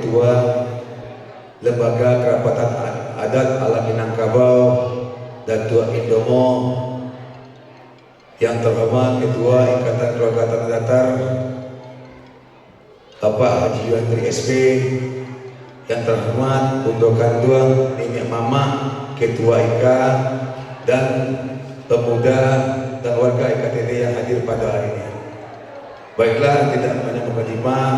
Ketua Lembaga Kerapatan Adat Alam Minangkabau Datuk Indomo, yang terhormat Ketua Ikatan Keluarga Tanah Datar Bapak Haji Yuandri SP, yang terhormat Bundo Kanduang Nenek Mama Ketua IKA dan pemuda dan warga IKTD yang hadir pada hari ini. Baiklah, tidak banyak mukadimah,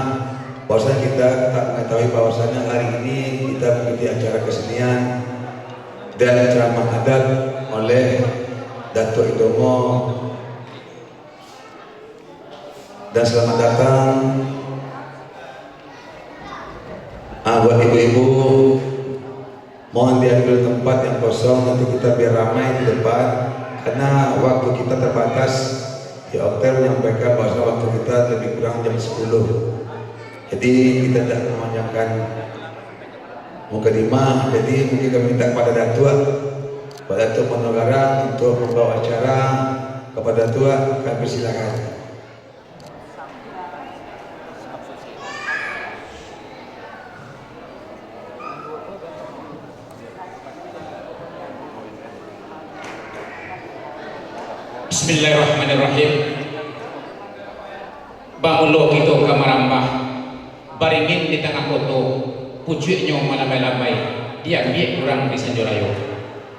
bahwasanya kita tak mengetahui bahwasanya hari ini kita mengikuti acara kesenian dan ceramah adat oleh Datuk Indomo. Dan selamat datang buat ibu-ibu, mohon diambil tempat yang kosong, nanti kita biar ramai di depan karena waktu kita terbatas. Ya, Okter menyampaikan bahwa waktu kita lebih kurang jam 10, jadi kita tidak memanjangkan mukadimah. Jadi mungkin kami minta kepada Datuk Monogara untuk membawa acara. Kepada Datuk, kami silakan. Bismillahirrahmanirrahim. Bahulo kita kamarambah baringin di tengah koto pucuknya malamai-lamai dia biak kurang di Sanjorayo.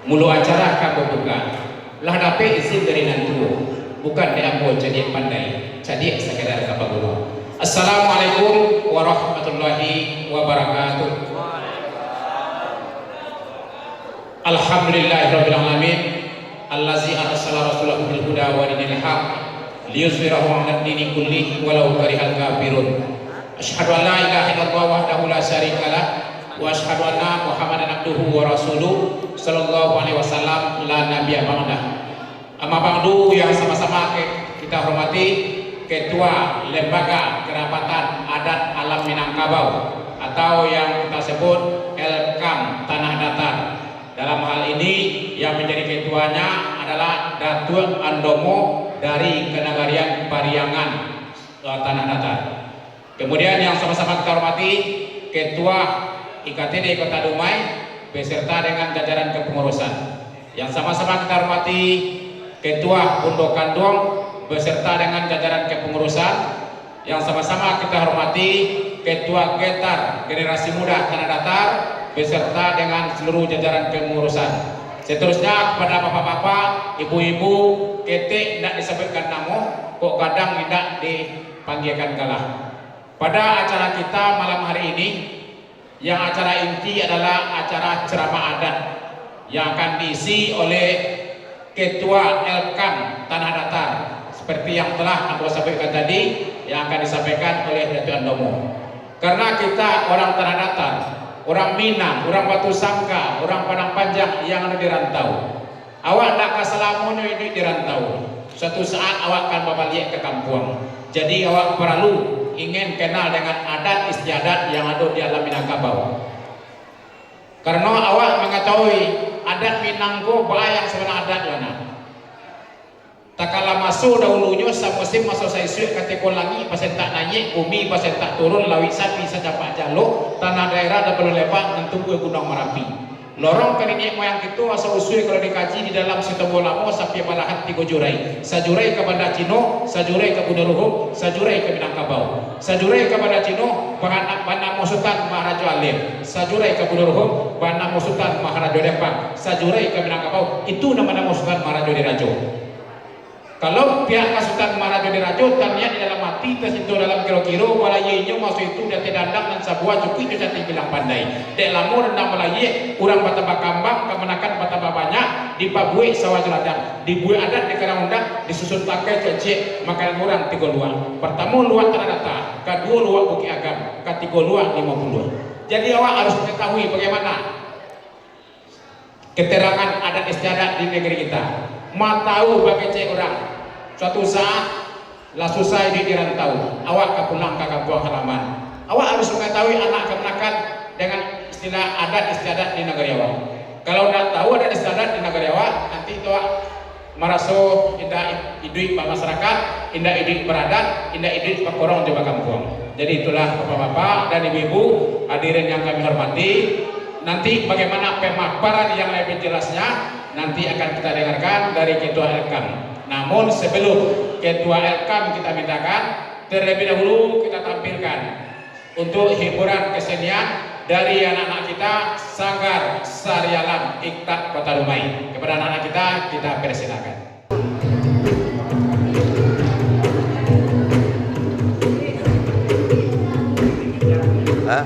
Mulu acara kamu buka lah dapat izin dari nantu, bukan diambil jadi pandai jadi sekedar kapagulo. Assalamualaikum warahmatullahi wabarakatuh. Alhamdulillahirabbil alamin. Allazi arsala rasulahu bil huda wa dinil haq liyuzhirahu 'ala ad-dini kullih walau karihal kafirun. Asyhadu an la ilaha illallah wahdahu la syarikalah wa asyhadu anna Muhammadan abduhu wa rasuluh sallallahu alaihi wasallam la nabiyya ba'dah. Amma ba'du, yang sama-sama kita hormati Ketua Lembaga Kerapatan Adat Alam Minangkabau atau yang kita sebut LKAM Tanah Datar. Dalam hal ini yang menjadi ketuanya adalah Datuk Andomo dari Kenagarian Pariangan Tanah Datar. Kemudian yang sama-sama kita hormati Ketua IKTD Kota Dumai beserta dengan jajaran kepengurusan. Yang sama-sama kita hormati Ketua Bundo Kanduang beserta dengan jajaran kepengurusan. Yang sama-sama kita hormati Ketua Getar Generasi Muda Tanah Datar beserta dengan seluruh jajaran kepengurusan. Seterusnya kepada bapak-bapak, ibu-ibu, ketik tidak disebutkan nama, kok kadang tidak dipanggilkan kalah. Pada acara kita malam hari ini, yang acara inti adalah acara ceramah adat yang akan diisi oleh Ketua LKAM Tanah Datar seperti yang telah aku sampaikan tadi, yang akan disampaikan oleh Datuk Andomo. Karena kita orang Tanah Datar, orang Minang, orang Batu Sangka, orang Padang Panjang yang ada di rantau. Awak nak kaselamun ini di rantau. Suatu saat awak akan balik ke kampung. Jadi awak perlu ingin kenal dengan adat istiadat yang ada di alam Minangkabau. Karena awak mengetahui adat Minangko yang sebenarnya adat mana. Tak kala masuk dahulunya musim masuk saya suit kategori lagi pasal tak naik bumi pasal tak turun lawi sapi sedapat jaluk tanah daerah dah perlu lepak nentu Gunung Merapi. Lorong kali moyang itu asal usul kalau dikaji di dalam situ bolamo sapi balahan 3 jurai. Sajurai ke Banda Cino, sajurai ke Bundo Luhuk, sajurai ke Minangkabau. Sajurai ke Banda Cino, Banda Sultan Maharaja Alim. Sajurai ke Bundo Luhuk, Banda Sultan Maharaja Depang. Sajurai ke Minangkabau, itu nama Sultan Maharaja Dirajo. Kalau pihak Sultan Maharaja Dirajo tanya di dalam hati tersentuh dalam kiro-kiro walaynya masuk itu dia dandang dan sebuah cukup itu saya bilang pandai dek lamu rendang malaya kurang bataba kambang kemenakan bataba banyak dipabui sawah jeladang dibuat adat di karang undang disusun pakai cecek makanan orang 3 luar. Pertama luar Tanah Datar, kedua luar Bukit Agam, ketiga luar 50. Jadi awak harus mengetahui bagaimana keterangan adat istiadat di negeri kita. Mau tahu bagi cek orang suatu saat lah susah di rantau, awak ke pulang ke kampung halaman. Awak harus mengetahui anak kemenakan dengan istilah adat istiadat di negara awak. Kalau tidak tahu adat istiadat di negara awak, nanti itu awak maraso indah idui pak masyarakat, indah idui beradat, indah idui pak korong di kampung. Jadi itulah bapak-bapak dan ibu-ibu hadirin yang kami hormati. Nanti bagaimana pemaparan yang lebih jelasnya nanti akan kita dengarkan dari Ketua Elkam. Namun sebelum Ketua Elkam kita mintakan, terlebih dahulu kita tampilkan untuk hiburan kesenian dari anak-anak kita Sanggar Sarialam Iktak Kota Dumai. Kepada anak-anak kita persilakan. Hah?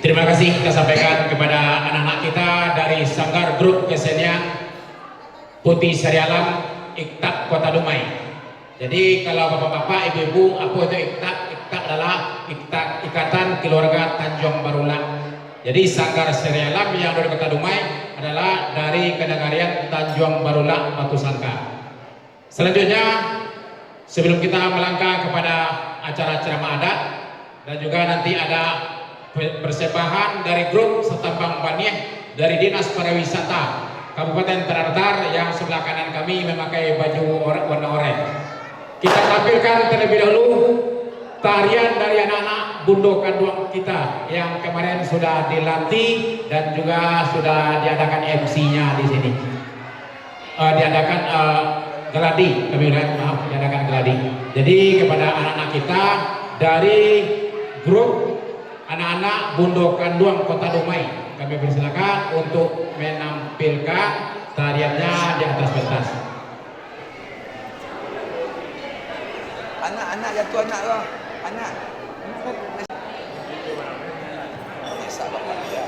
Terima kasih kita sampaikan kepada anak-anak kita dari Sanggar Grup Kesenian Putih Sarialam Iktak Kota Dumai. Jadi kalau bapak-bapak, ibu-ibu, apa itu Iktak? Iktak adalah Ikatan Keluarga Tanjung Barulang. Jadi Sanggar Sarialam yang dari Kota Dumai adalah dari Kenegarian Tanjung Barulang Batu Sangka. Selanjutnya Sebelum kita melangkah kepada acara-acara adat dan juga nanti ada persembahan dari grup Setambang Baniah dari Dinas Pariwisata Kabupaten Ternate yang sebelah kanan kami memakai baju warna oranye. Kita tampilkan terlebih dahulu tarian dari anak-anak Bundo Kanduang kita yang kemarin sudah dilatih dan juga sudah diadakan MC-nya di sini. Diadakan geladi, kami maaf, diadakan geladi. Jadi kepada anak-anak kita dari grup anak-anak Bundo Kanduang Kota Dumai, kami persilakan untuk menampilkan tariannya di atas pentas. Anak-anak jatuh anak lah. Anak. Sahabat dia.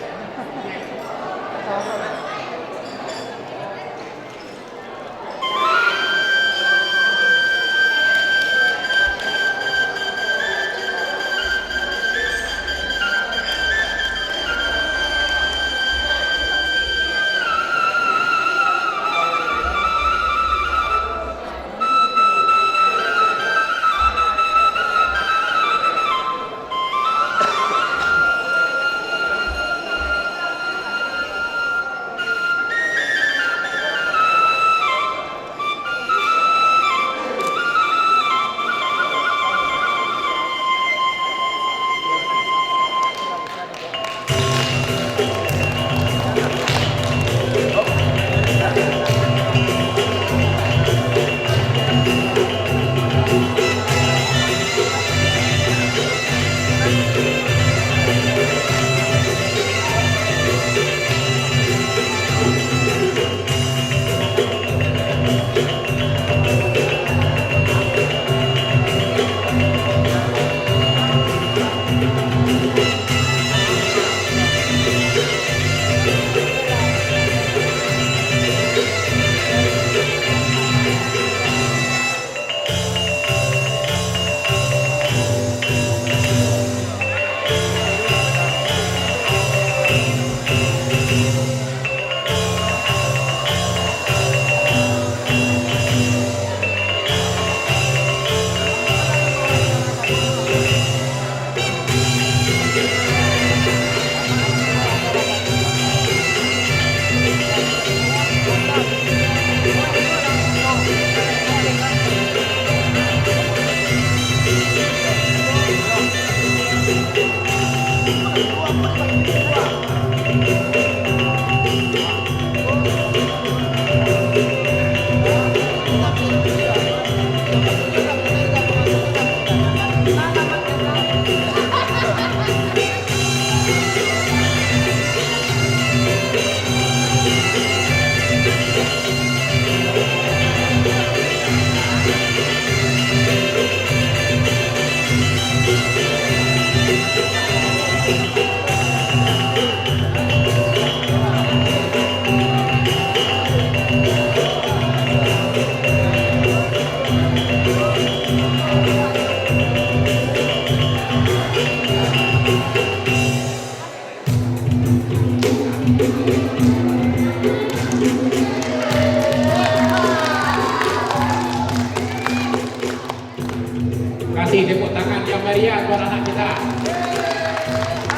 Kasih tepuk tangan yang meriah buat anak kita.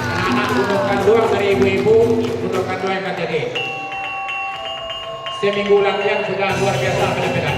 Anak-anak Bundo Kanduang dari ibu-ibu Bundo Kanduang KTD. Seminggu latihan sudah luar biasa benar-benar.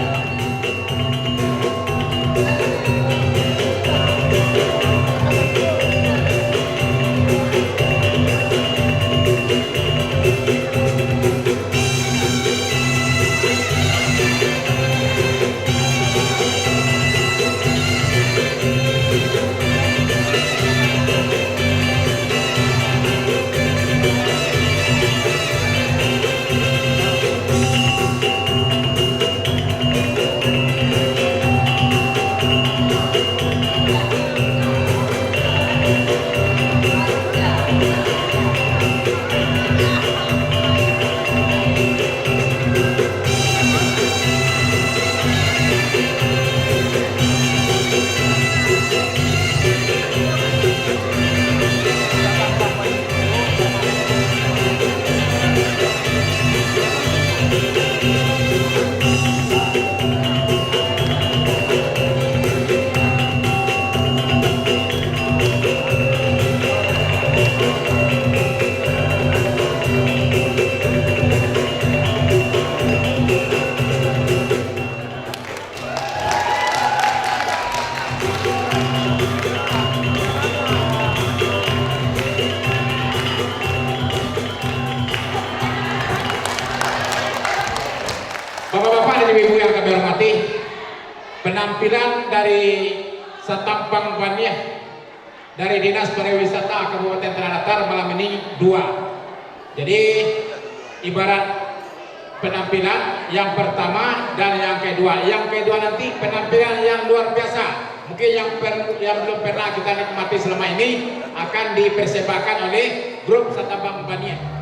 Bapak Ibu yang kami hormati, penampilan dari Satampang Baniah dari Dinas Pariwisata Kabupaten Tanah Datar malam ini dua. Jadi ibarat penampilan yang pertama dan yang kedua. Yang kedua nanti penampilan yang luar biasa. Mungkin yang belum pernah kita nikmati selama ini akan dipersembahkan oleh grup Satampang Baniah.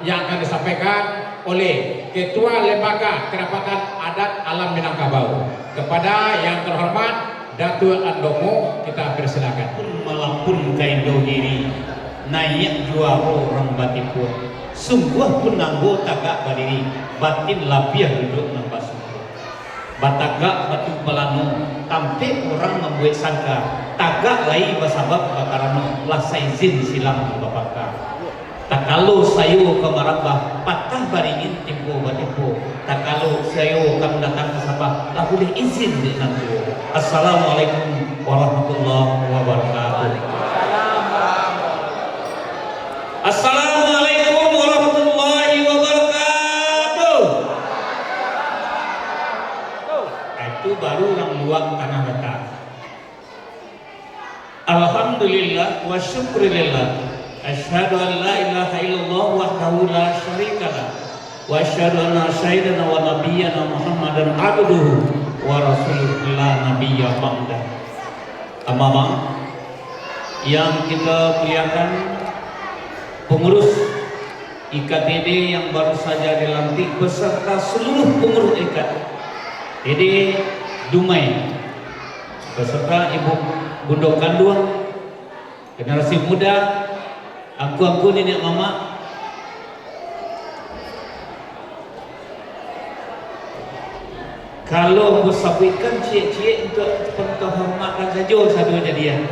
yang akan disampaikan oleh Ketua Lembaga Kerapatan Adat Alam Minangkabau. Kepada yang terhormat Datuk Andomo, kita persilakan. Malapun kaido diri naik juaro orang batipur sungguh pun nanggo tagak berdiri batin lapiah duduk nambah sungguh batagak batu pelanu tampil orang membuat sangka tagak lai basabab bakarano lah saizin silang bapaka tak kalau sayo ke marabah patah baringin timpo batipo tak kalau sayo kam datang ke Sabah lah boleh izin di nanti. Assalamualaikum warahmatullahi wabarakatuh. Assalamualaikum warahmatullahi wabarakatuh. Itu baru orang luar tanah datar. Alhamdulillah wa syukurillah. Asyhadu an la ilaha illallah wahdahu la syarikalah. Wa asyhadu anna sayyidana wa nabiyyana Muhammadan abduhu wa rasuluhu la nabiyya ba'dah. Amama yang kita muliakan, pengurus IKTD yang baru saja dilantik beserta seluruh pengurus IKTD Dumai beserta Ibu Bundok Kanduang, generasi muda, angku-angku nenek mama, kalau bersabitkan cie-cie untuk penghormatan saja satu jadian.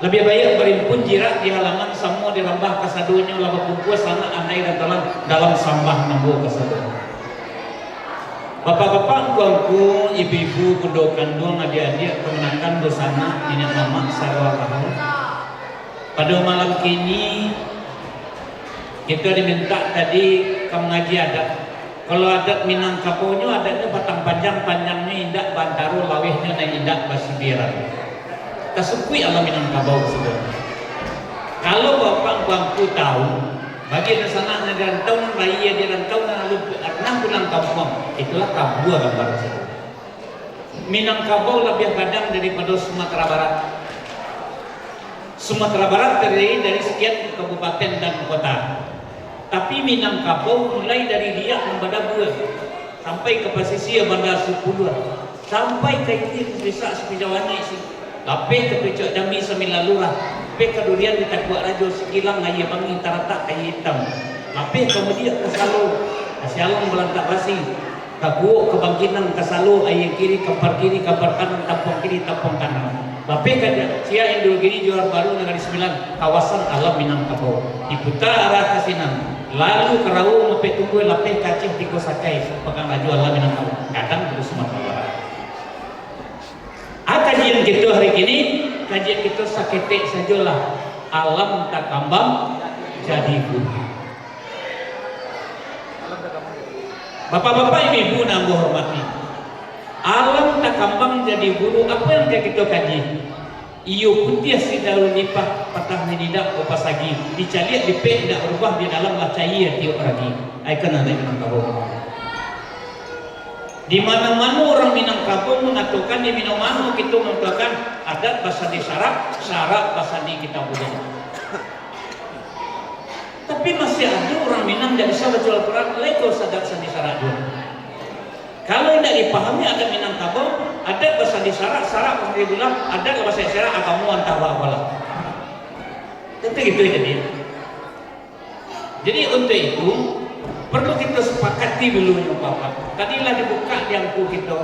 Lebih baik berimpun jirak di halaman semua dirambah kesadunya laba kumpul sana andai dan dalam sampah nambu kesadu. Bapak-bapak, angku, ibu-ibu, bundok kandung, adik-adik, kemenakan bersama nenek mama sarwa kamu. Pada malam kini kita diminta tadi ke mengaji adat. Kalau adat Minangkabaunya adatnya batang panjang-panjangnya indak bantaru lawihnya naik indak basibiran. Kasukui alam Minangkabau sudah. Kalau bapak bangku tahu, bagi di sana ada rantau raya di rantau lalu pernah pulang kampung, itulah kabua gambar saya. Minangkabau lebih padang daripada Sumatera Barat. Sumatera Barat terdiri dari sekian kabupaten dan kota. Tapi Minangkabau mulai dari dia membada buah sampai ke pesisir Bandar Sepuluh, sampai ke itu desa Sepijawani isi. Lapeh ke pecok Jambi Sembilan Lurah, lapeh ke durian di Takuak Rajo Sekilang ayah bangi taratak ayah hitam, lapeh kemudian ke Salo, Asyalong Belantak Basi, Kaguok ke Bangkinang ke Salo ayah kiri kampar kanan tampung kiri tampung kanan, lapeh ke Cia Indogiri Juara Baru Negeri Sembilan kawasan alam Minangkabau, diputar arah Kasinan, lalu ke Rawu lapeh tunggu lapeh Kacih Tiko Sakai pegang laju alam Minangkabau, kadang terus Sumatera Barat. Kajian kita hari ini, kajian kita saketek sajalah. Alam tak kambang jadi guru. Bapak-bapak, ibu-ibu yang hormati, alam tak kambang jadi guru. Apa yang kita kaji? Iyo putih si daun nipah patah menidak opas lagi. Dicaliak dipek tidak berubah di dalam lah cair tiup lagi. Aikana naik Minangkabau. Di mana-mana orang Minangkabau mengatakan di Minamano kita mengatakan adat bahasa di syarat bahasa di kita budaya. Tapi masih ada orang Minang tidak bisa baca Al-Quran, leko sadat sandi syarat dulu. Kalau tidak dipahami adat Minangkabau, adat bahasa di syarat bahasa dibilang adat bahasa syarat kamu antah wala. Tentu gitu jadi. Jadi untuk itu perlu kita sepakati dulu ya Bapak. Tadilah dibuka di angku kita.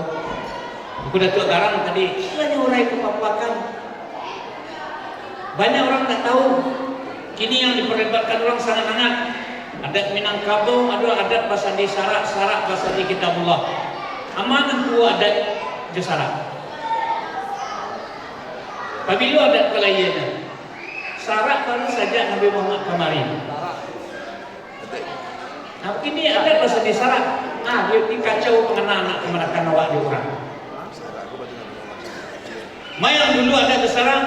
Aku Datuk Garang tadi, istilahnya urai kepapakan. Banyak orang tak tahu. Kini yang diperdebatkan orang sangat-sangat. Adat Minangkabau, ada adat bahasa di syarat bahasa di kitabullah. Amanah tua adat di syarat. Apabila adat kelayanan, syarat baru saja Nabi Muhammad kemarin. Nah, ini ada bahasa di syarat. Nah, dia kacau mengenai anak kemenakan awak di orang. Mayang dulu ada di syarat.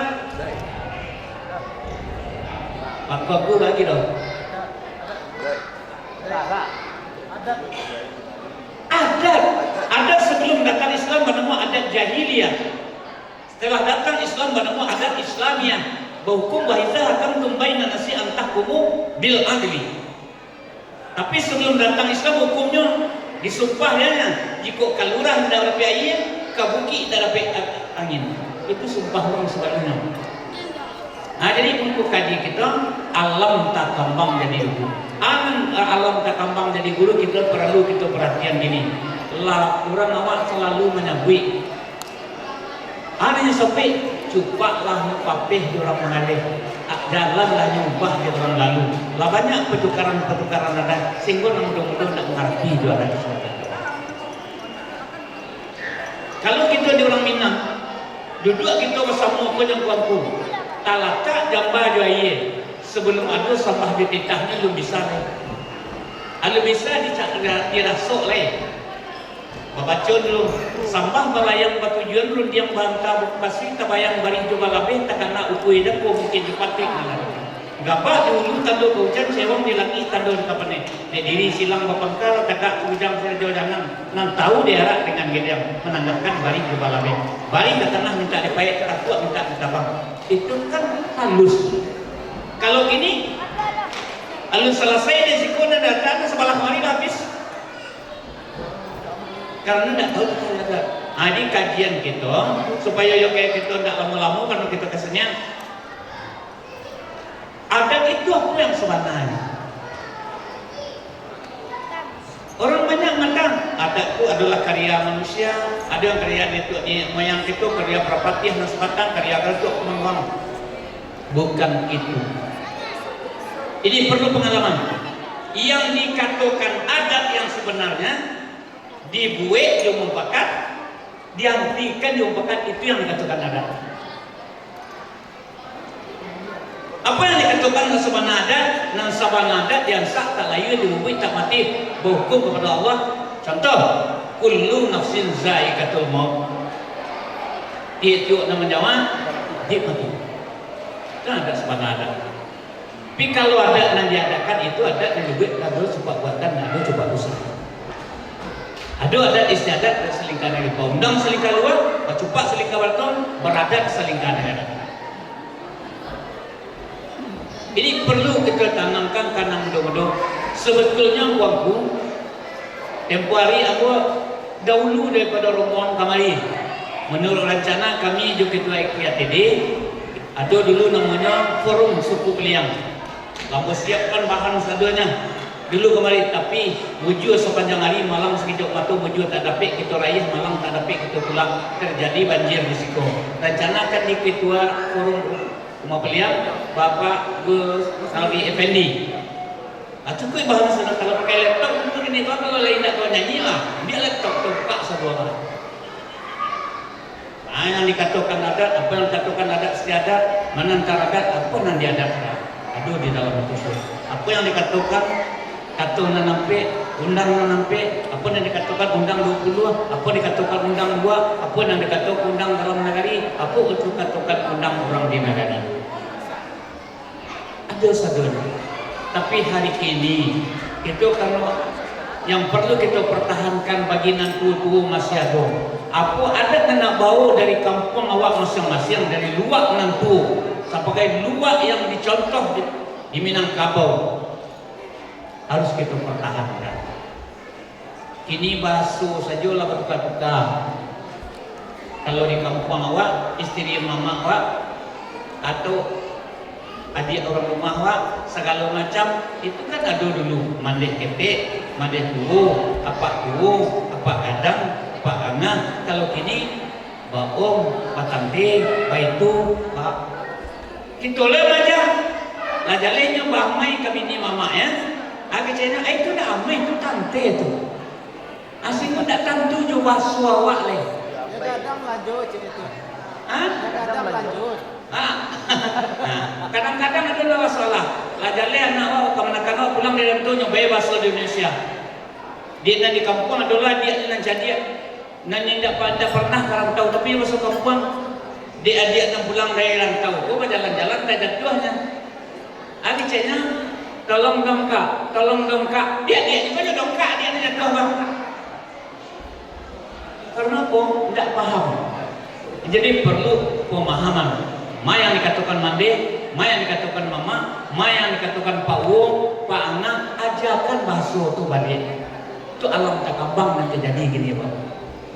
Aku lagi dong. Adat sebelum datang Islam bernama adat jahiliyah. Setelah datang Islam bernama adat Islamiyah. Bahukum wahizah akan tumbaina nasi antahkumu bil adli. Tapi sebelum datang Islam hukumnya disumpah dia jika kalurah tidak dapat air, kabuki tidak dapat angin. Itu sumpah orang sebenarnya. Nah, jadi untuk kaji kita alam tak kembang jadi guru. Alam tak kembang jadi guru kita perlu kita perhatian gini. Lah orang awak selalu menyabui. Adanya sampai cupaklah papih di orang mengalih. Jalanlah nyumpah di orang lalu. Lah banyak pertukaran ada sehingga mudah-mudahan nak mengerti itu ada sesuatu. Kalau kita di orang Minang, duduk kita bersama pun yang kuangku. Talaka jamba juaye sebelum ada sampah di titahnya belum bisa leh. Ada bisa dirasuk leh. Babaca dulu sampah balayang batujuan belum diam bangka bukasi tabayang bari coba labeh takana ukui dah ko mungkin cepatik malah. Gapa dulu tando hujan sewang di langit tando kapane. Diri silang bapangkal takak ujang serjo jangan nan tahu diarak dengan gedang menandakan bari coba labeh. Bari ke tanah minta dipayat terakuat minta ditabang. Itu kan halus. Kalau ini halus selesai desikona datang sebelah mari habis. Karena tidak tahu kita ada. Ini kajian kita supaya kita tidak lama-lama karena kita kesennya. Adat itu apa yang sebenarnya? Orang banyak mengatakan adat itu adalah karya manusia. Ada yang karya itu moyang itu karya Prapatih dan Sebatang karya itu menguang. Bukan itu. Ini perlu pengalaman. Yang dikatakan adat yang sebenarnya dibuat diumpakan, dihentikan diumpakan, itu yang dikatakan adat. Apa yang dikatakan sebenarnya adat, nan sabana adat yang sah tak layu dibuat tak mati berhukum kepada Allah. Contoh, kullu nafsin za'iqatul maut. Itu nama Jawa, dia mati. Kan ada sebenarnya adat. Tapi kalau ada yang diadakan itu ada yang dibuat kalau coba buatan, ada coba usaha. Ada adat istiadat selingkah dari undang selingkah luar, bacupak selingkah berton, beradat selingkah negara. Ini perlu kita tanamkan karena mudah-mudahan sebetulnya uangku tempoh hari aku dahulu daripada rombongan kamari. Menurut rencana kami juga ketua IKTD ada dulu namanya forum suku Beliang. Kamu siapkan bahan seadanya. Dulu kemarin tapi wujud sepanjang hari malam sekejap mata wujud tak dapat kita raih malam tak dapat kita pulang terjadi banjir di situ. Rencanakan di ketua forum rumah Beliang Bapak Gus Salvi Effendi. Cukup bahan sana kalau pakai laptop mungkin ini kalau lain nak kau nyanyi lah dia laptop buka sebuah. Yang dikatakan adat, apa yang dikatakan adat istiadat, mana antara adat, apa yang diadatkan. Aduh di dalam itu apa yang dikatakan kata nampe, undang nampe, apa yang dikatakan undang 20, apa dikatakan undang 2, apa yang dikatakan undang dalam negari, apa itu dikatakan undang orang di negari. Ada saudara. Tapi hari ini itu kalau yang perlu kita pertahankan bagi nantu masih ada. Apa ada kena bau dari kampung awak masing-masing dari luar nantu, sebagai luar yang dicontoh di Minangkabau. Harus kita pertahankan. Kini basuh sajalah bertukar-tukar. Kalau di kampung awak, istri mama awak atau adik orang rumah awak, segala macam itu kan ada dulu mandeh ketek, mandeh tuwo, apa gadang, apa angah. Kalau kini baom, batante, baitu, pak. Kita aja. Lah jalannya bamai kami ni mama ya. Agak cina, itu dah amai itu tante tu. Asing pun tak tantu jo basuh awak le. Kadang lanjut itu. Kadang lanjut. Kadang-kadang ada masalah. Lah jalan anak awak kemenakan awak pulang dari tu nyoba bahasa Indonesia. Dia di kampung adalah dia nan jadi nan tidak pernah karantau tapi masuk kampung dia nak pulang dari rantau. Kau jalan-jalan tak jatuhnya. Agak cina. Tolong dong kak, dia juga dongkak, dia jatuh bang. Karena apa? Tidak paham. Jadi perlu pemahaman. Ma yang dikatakan mande, ma yang dikatakan mama, ma yang dikatakan Pak Wo, Pak Ana, ajarkan bahasa itu balik. Itu alam takabang yang terjadi gini Pak.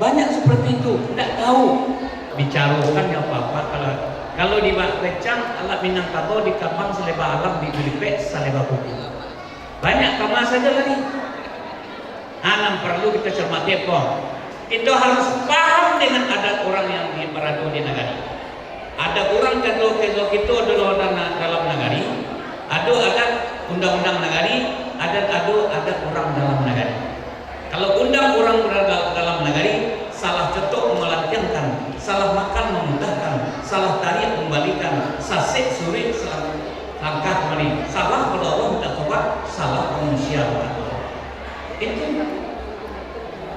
Banyak seperti itu, tidak tahu. Bicarakan ya apa-apa kalau di Becang alat Minangkabau di Kabang seleba alam di Julipek seleba bumi. Banyak kama saja lagi. Anam perlu kita cermati apa? Kita harus paham dengan adat orang yang berada di negara. Ada orang kalau kita adalah dalam negara, ada adat undang-undang negara, ada adat orang dalam negara. Kalau undang orang dalam negara, salah cetok melanjangkan, salah makan memudahkan, salah tarik membalikan, sasek suri salah langkah kembali, salah kalau Allah tidak tobat, salah manusia. Itu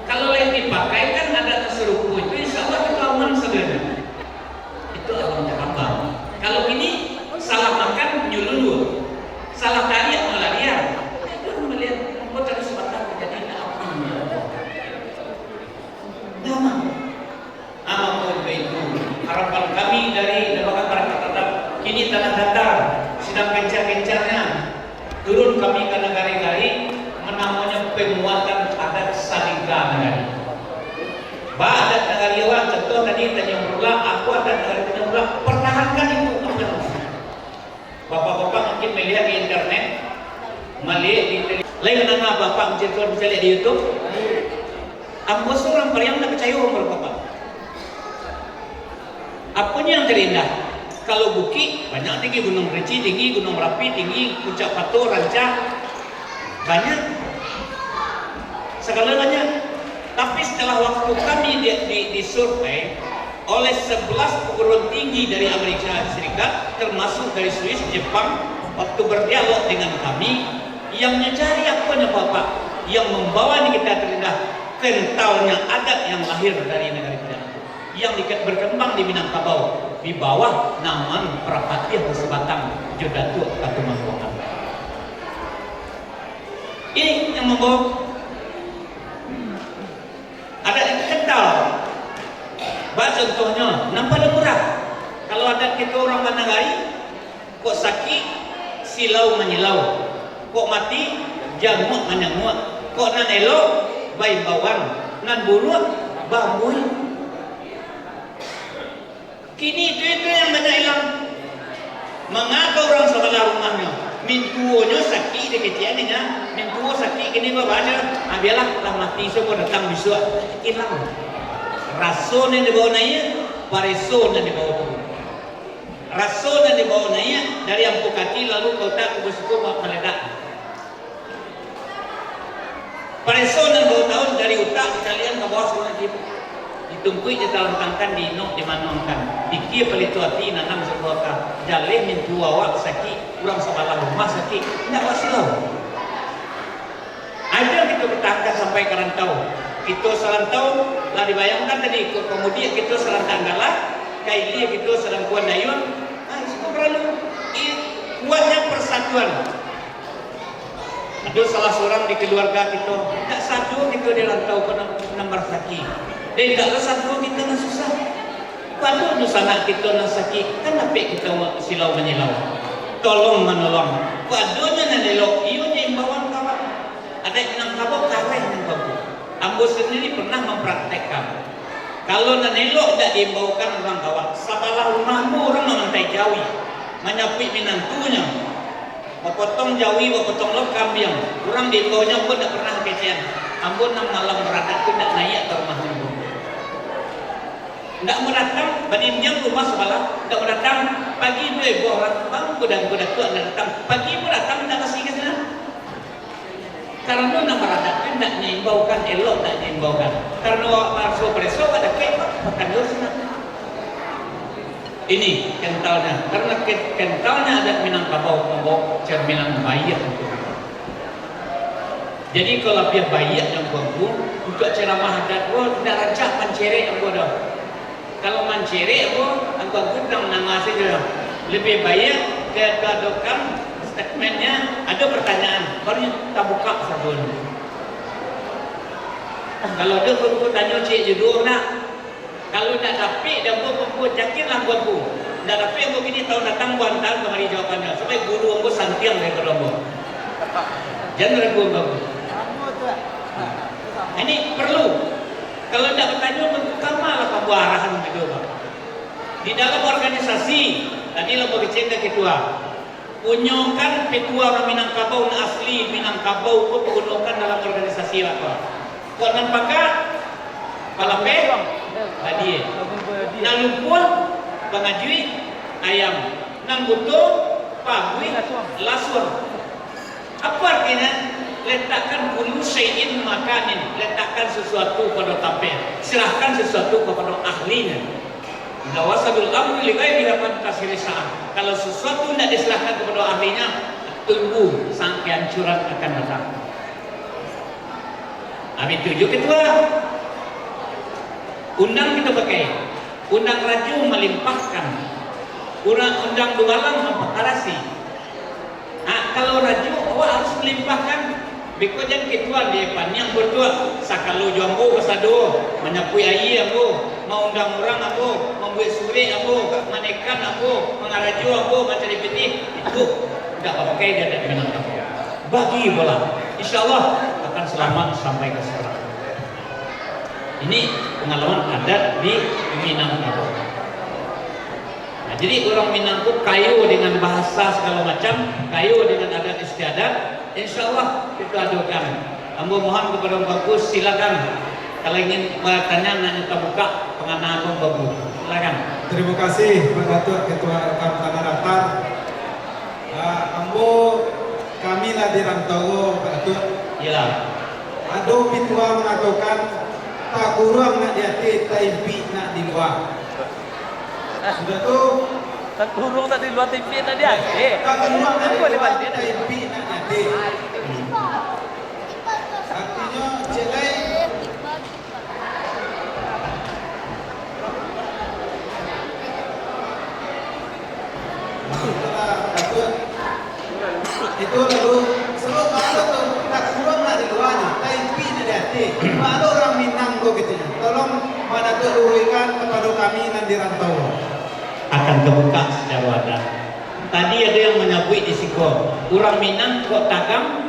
kalau lain dipakai kan ada serupu itu, insya Allah kita aman saudara. Itu alam takabang. Kalau ini salah makan nyululu, salah tarik melarian, itu melihat kok terus batang jadi apa? Nama itu harapan kami dari lembaga masyarakat adat. Kini tanah datar sedang gencar-gencarnya turun kami ke negara-negara menamanya penguatan adat salika negara. Adat negara orang contoh tadi Tanjung Rula, aku adat negara Tanjung Rula, pertahankan itu. Bapak-bapak mungkin melihat di internet, melihat di televisi. Lain mana bapak bisa lihat di YouTube. Aku seorang pria yang tak percaya umur bapak. Apanya yang terindah? Kalau bukit banyak tinggi, Gunung Kerinci tinggi, Gunung Merapi tinggi, Puncak Patuh, Rancak banyak, segala banyak. Tapi setelah waktu kami disurvei oleh 11 perguruan tinggi dari Amerika Serikat, termasuk dari Swiss, Jepang, waktu berdialog dengan kami, yang mencari apanya bapak, yang membawa kita terindah kentalnya adat yang lahir dari negara kita, yang berkembang di Minangkabau di bawah naungan Prapatih Sebatang Jodatu atau Mangkuhan. Ini yang membawa adat itu kental. Contohnya nampak murah. Kalau adat kita orang Mananggai, kok sakit silau menyilau, kok mati jamuk menyamuk, kok nan elok bayi bawang, nan buruk bambuy. Kini itu yang banyak hilang. Mengapa orang sebelah rumahnya mintuonya sakit dikeciannya, mintuo sakit kini baca, biarlah lah mati semua datang besok hilang. Rason yang dibawa naik, pareson yang dibawa turun. Rason yang dibawa naik dari Ampukati lalu kota Kubusuku meledak. Pareson yang bawa tahun dari utak kalian ke bawah semua ditumpui ditalentangkan di inok dimanongkan dikir pelituati nanam sebuah jalih mintu awak sakit kurang sebalah rumah sakit tidak wasilau. Ada kita bertahankan sampai ke rantau. Kita serantau lah dibayangkan tadi kemudian kita serantang galah kaili kita serangkuan dayun semua perlu kuatnya persatuan. Ada salah seorang di keluarga kita tak satu kita di rantau ke nomor sakit dan tak satu kita nak susah pada nusana kita nak sakit kan napik kita silau menyilau tolong menolong padunya nak elok iunya imbauan kawan ada yang Minangkabau kawai yang bagus. Ambo sendiri pernah mempraktekkan kalau nak elok tak diimbaukan orang kawan sabalah rumahmu orang memantai jawi menyapit minantunya memotong jawi memotong lokam yang orang diimbaunya pun tak pernah kecian. Ambo nak malam beradat tu tak naik ke rumah ibu. Tak mau datang, badimnya rumah sebelah, tak mau datang, pagi tu ibu orang bangku dan kuda tu nak datang, pagi pun datang tak kasih ke sana. Karena nak beradat tu tak nyimbaukan elok tak nyimbaukan. Karena marso preso ada kek makan dulu sana. Ini kentalnya, karena kentalnya adat Minangkabau membawa cerminan bayar. Jadi kalau pihak bayak yang bangku untuk ceramah adat, tidak rancak mencerek aku dah. Kalau mencerek aku tidak menangis saja. Lebih baik ke dokam statementnya ada pertanyaan, baru kita buka sabun. Kalau ada bangku tanya cik judul nak, kalau nak dapat dan bangku yakinlah bangku. Nggak ada yang begini tahun datang buantan kemari jawabannya. Supaya guru ambo santiang dari kedua. Jangan ragu ambo. Kamu tuh. Ini perlu. Kalau tidak bertanya membuka malah kamu arahan gitu Pak. Di dalam organisasi tadi lo berbicara ketua. Punyokan ketua orang Minangkabau asli Minangkabau kok gunakan dalam organisasi apa? Kok nampaknya palape tadi. Nang lumpur pengajui ayam. Nang butuh pagui lasur. Apa artinya? Letakkan kullu syai'in makanin, letakkan sesuatu pada tempat, serahkan sesuatu kepada ahlinya. Nawasadul amri li ghairi tasiri sa'ah. Kalau sesuatu tidak diserahkan kepada ahlinya, tunggu sampai kehancuran akan datang. Habis tujuh ketua. Undang kita pakai. Undang raju melimpahkan. Undang dualang memperkarasi. Kalau raju awak harus melimpahkan. Biko jangan ketua dia pan yang berdua sakalo jambu kasado menyapui air ambo mau undang orang ambo membuat suri ambo manekan ambo mengaraju ambo mencari peti itu tidak pakai dia tidak menang bagi bola insyaallah akan selamat sampai ke sekarang. Ini pengalaman adat di Minangkabau. Nah, jadi orang Minangkabau kayu dengan bahasa segala macam, kayu dengan adat istiadat. InsyaAllah kita adukan. Ambo mohon kepada bagus silakan. Kalau ingin bertanya nak kita buka penganaan bagus. Silakan. Terima kasih Pak Datuk Ketua Tanah Datar. Ambo kami lah di Rantau Pak Datuk. Iyalah. Ado pitua mengatakan tak kurang nak di hati, tak impi nak di luar. Sudah tu. Tak kurung tak di luar TV tadi ah. Tak kurang nak di Apa luar, dia tak impi nak di hati. Artinya celai. Itu lalu sebab kalau tu tak kurang nak di luarnya, tak impi nak di hati. Ada orang Minang tu gitu. Tolong mana tu uraikan kepada kami nanti rantau. Akan terbuka secara wadah. Tadi ada yang menyebut di Siko. Orang Minang kok tagam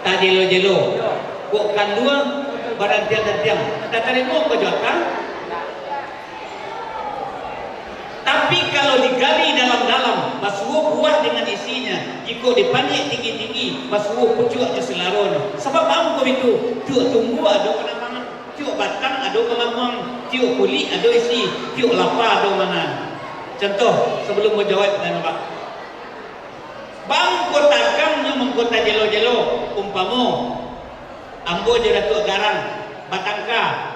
tak jelo-jelo. Kok kandua badan tiang-tiang. Tak terima kejuatan. Tapi kalau digali dalam-dalam, basuh buah dengan isinya. Jika dipanik tinggi-tinggi, basuh pucuk je selaron. Sebab bang kau itu, cuk tumbuh ada penambangan, cuk batang ada kelamang, cuk kulit ada isi, cuk lapa ada mana. Contoh sebelum menjawab dan Pak. Bang kota gamnya mengkota jelo-jelo, umpamo ambo je Datuk Garang, Batangka.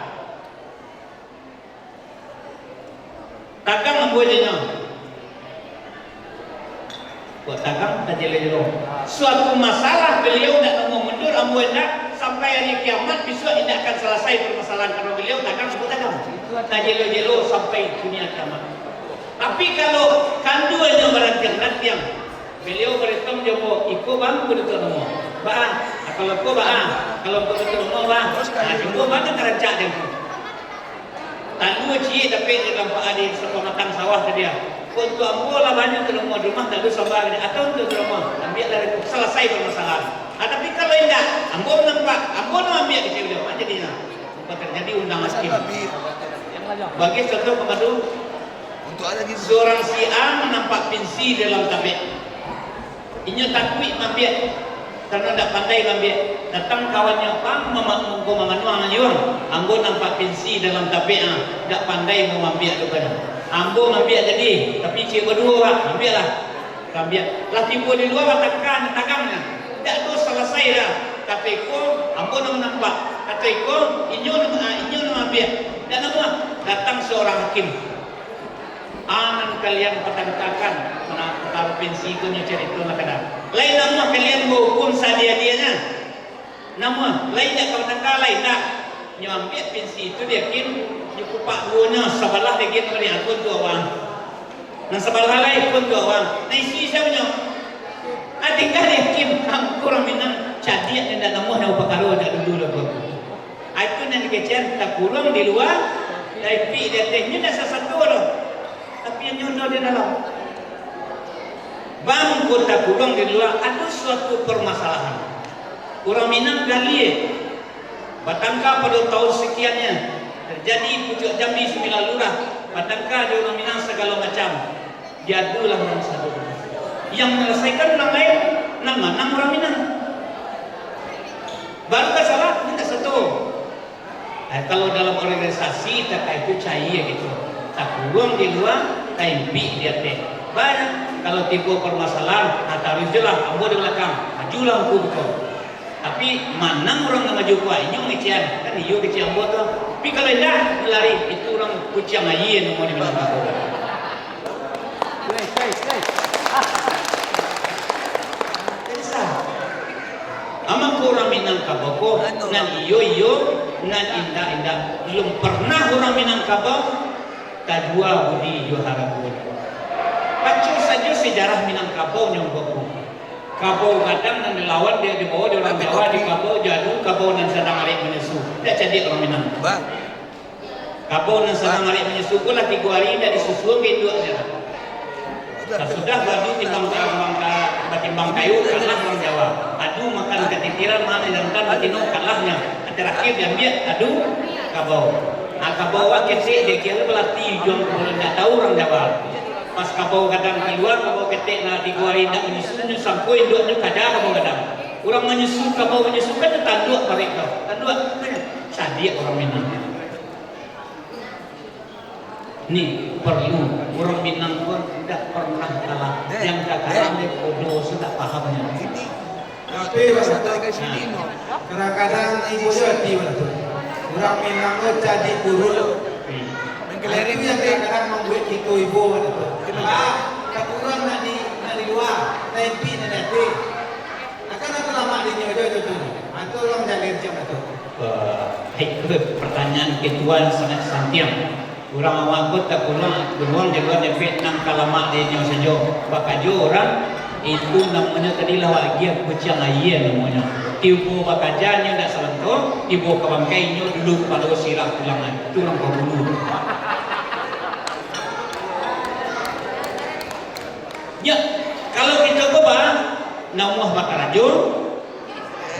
Tagang ambo je nya. Buat tagang tak jelo-jelo. Suatu masalah beliau nak mau mundur ambo hendak sampai hari kiamat besok tidak akan selesai permasalahan karena beliau tagang sebut tagang. Tak jelo-jelo sampai dunia kiamat. Tapi kalau kanduannya berantiang-rantiang, beliau berhitung jawab, iko bang betul nama, bah, kalau kau bah, kalau kau betul nama bah, jumbo mana kerancak dia. Tandu cie tapi dalam pak adi sepematang sawah dia. Untuk ambo lah banyak ke rumah tak ada sabar atau untuk rumah, ambil dari selesai permasalahan. Tapi kalau tidak, ambo nampak, ambo nak ambil kecil dia, macam ni lah. Terjadi undang hakim. Bagi contoh pengadu. Seorang si A menampak pensi dalam tabik. Inya takut mambiat karena tak pandai mambiat. Datang kawannya pang mengko manganuang anyuang. Ambo nampak pensi dalam tabik tak pandai mau mambiat depan. Ambo mambiat jadi, tapi cik berdua mambiatlah. Mambiat. Lah tiba di luar tekan tagamnya. Tak ada selesai dah. Kata ko ambo nampak. Kata ko inyo mambiat. Dan nama datang seorang hakim. Aman kalian petangkakan taruh pensi itu cerita nakada. Lain nama kalian hukum sadia-dianya. Nama lain tak petangka lain tak. Nyambil pensi itu dia kin dikupak duanya sebelah dia kin beri akun tu awang. Nah sebelah lain pun tu awang. Nah isi siapanya. Tinggal dia kin kurang minang cadiat dan nama nak perkara nak dulu lah. Itu nanti kecil tak kurang di luar. Tapi dia tehnya dah satu orang. tapi yang nyodor di dalam. Bang kota kurang di luar ada suatu permasalahan. Orang Minang galie Batangka pada tahun sekiannya terjadi pucuk Jambi 9 lurah. Batangka di orang Minang segala macam. Diadulah orang satu. Yang menyelesaikan orang lain nama orang Minang. Baru tak salah, ini tak satu. Kalau dalam organisasi tak itu cair gitu. Tak kurang di luar, tak impi dia teh. Banyak. Kalau timbul permasalahan, harus jelas, ambo di belakang, majulah aku betul. Tapi mana orang yang maju kuat, ini ngecian, kan iyo kecian ambo tu. Tapi kalau dah lari, itu orang kuciang aja yang mau dibilang aku. Amak orang Minangkabau, nan iyo, nan indah, belum pernah orang Minangkabau kadua budi Johara Budi. Baca saja sejarah Minangkabau nyonggoku. Kabau kadang dan dilawan dia dibawa di orang Jawa di Kabau jadu, Kabau dan sedang arik menyesu. Tidak jadi orang Minang. Kabau dan sedang arik menyesu pun lagi 3 hari dari susu ke dua dia. Sudah badu timbang kayu kalah orang Jawa. Adu makan ketitiran mana dan batino kalahnya. Terakhir diambil adu Kabau. Kabau kecil dia kira pelatih juang tidak tahu orang Jawa. Pas Kabau kadang keluar, Kabau ketik na 3 hari nak menyusun sampai induknya kada Kabau kadang. Orang menyusun Kabau menyusun kan tanduk parik kau. Tanduk sadia orang Minang. Ni perlu orang Minang pun tidak pernah kalah. Yang kadang dia bodoh sudah pahamnya. Tapi kadang-kadang ibu hati betul. Orang Minang tu jadi buruk. Itu yang kadang-kadang membuat kita ibu betul. Tak kurang nak di luar, tapi nak nanti. Akan aku lama di nyojo itu. Itu orang jaga macam itu. Pertanyaan ketuan sangat santiam. Orang awak pun tak kurang jaga di Vietnam kalamak di nyojo saja. Bakajo orang itu namanya tadi lawak dia kucing ayah namanya. Tiupo bakajanya dah selentok, ibu kebangkainya dulu pada sirah tulangan. Itu orang pembulu. Ya, kalau kita coba namuah bakarajo,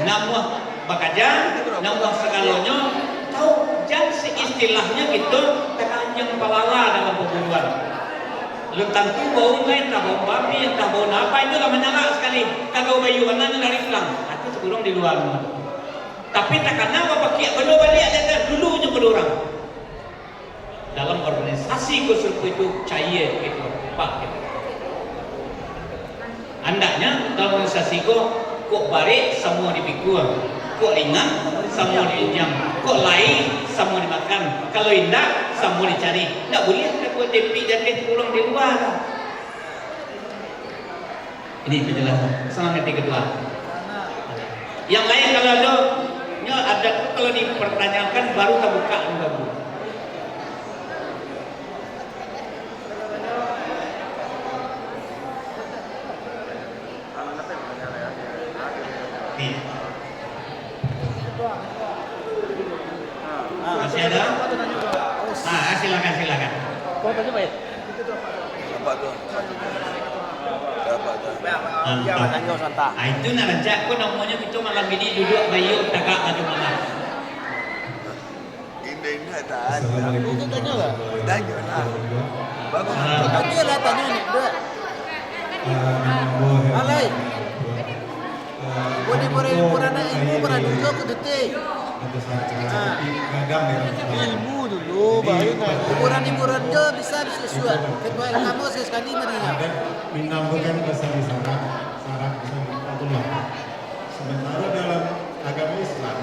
namuah bakajan, namuah segalanya, tahu jangan seistilahnya gitu tekanjang palala dalam pembunuhan. Lentang tu bau lain, tak bau babi, tak bau apa itu lah menyala sekali. Kalau bayu warnanya dari pulang, itu sekurang di luar. Tapi takkan apa pakai belum balik ada dulunya berorang. Dalam organisasi kursus itu cair gitu, pak gitu. Andaknya dalam organisasi kok balik semua dipikul, kok ringan semua diinjam, kok lain semua dimakan, kalau indah semua dicari. Tak boleh ada buat tepi dan pulang di luar. Ini penjelasan. Selanjutnya yang kedua. Yang lain kalau ada kalau dipertanyakan baru kita buka baru. Masih ada? Silakan. Kau tanya baik. Apa tu? Itu nak rancak pun namanya kita malam ini duduk bayu takak maju malam. Ini tak. Assalamualaikum. Tanya lah. Bagus. Tanya lah tanya ni dua. Alai. Boleh purana ilmu pernah dulu aku detik. Ilmu dulu baru hiburan je bisa sesuai. Ketua kamu sekali meriah. Minang bukan besar di sana, sarang Abdullah. Sementara dalam agama Islam,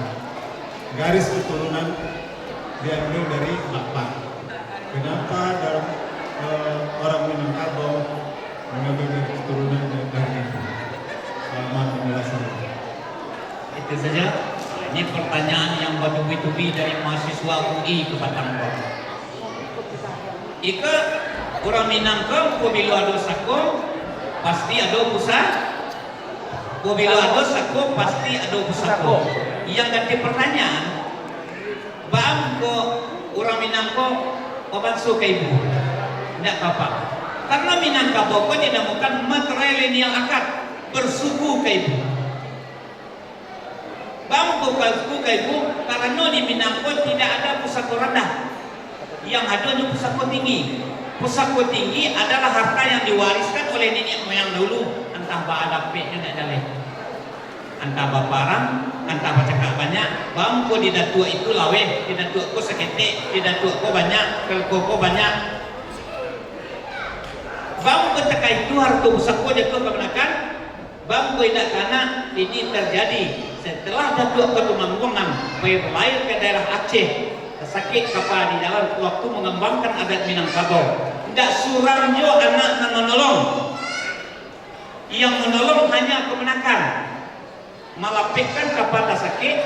garis keturunan diambil dari 8. Kenapa dalam orang Minangkabau mengambil garis keturunan dari selama penjelasan? Itu saja. Ini pertanyaan yang bertubi-tubi dari mahasiswa UI ke Batangkau. Ika orang Minangkabau bila ada sako pasti ada pusat. Bila ada sako pasti ada pusako. Yang ganti pertanyaan, bang ko orang Minangkabau obat suka ibu. tidak apa. Karena Minangkabau kau dinamakan matrilineal akad bersuku ke ibu. Bangku bersuku ke ibu karena di Minangkabau tidak ada pusako rendah, yang ada hanya pusako tinggi. Pusako tinggi adalah harta yang diwariskan oleh nenek moyang dulu, entah baada peknya tidak dalih, entah baparang, entah bacakak banyak. Bangku di datua itu lawe, di datua ko sakete, di datua ko banyak, kelko ko banyak. Bangku teka itu harta pusako jatuh kemenakan. Bangku tidak karena ini terjadi setelah datua ketumanggungan lahir ke daerah Aceh. Sakit kapal di dalam waktu mengembangkan adat Minangkabau. Tidak surang jo anak yang menolong. Yang menolong hanya kemenakan. Malapikkan kapal sakit,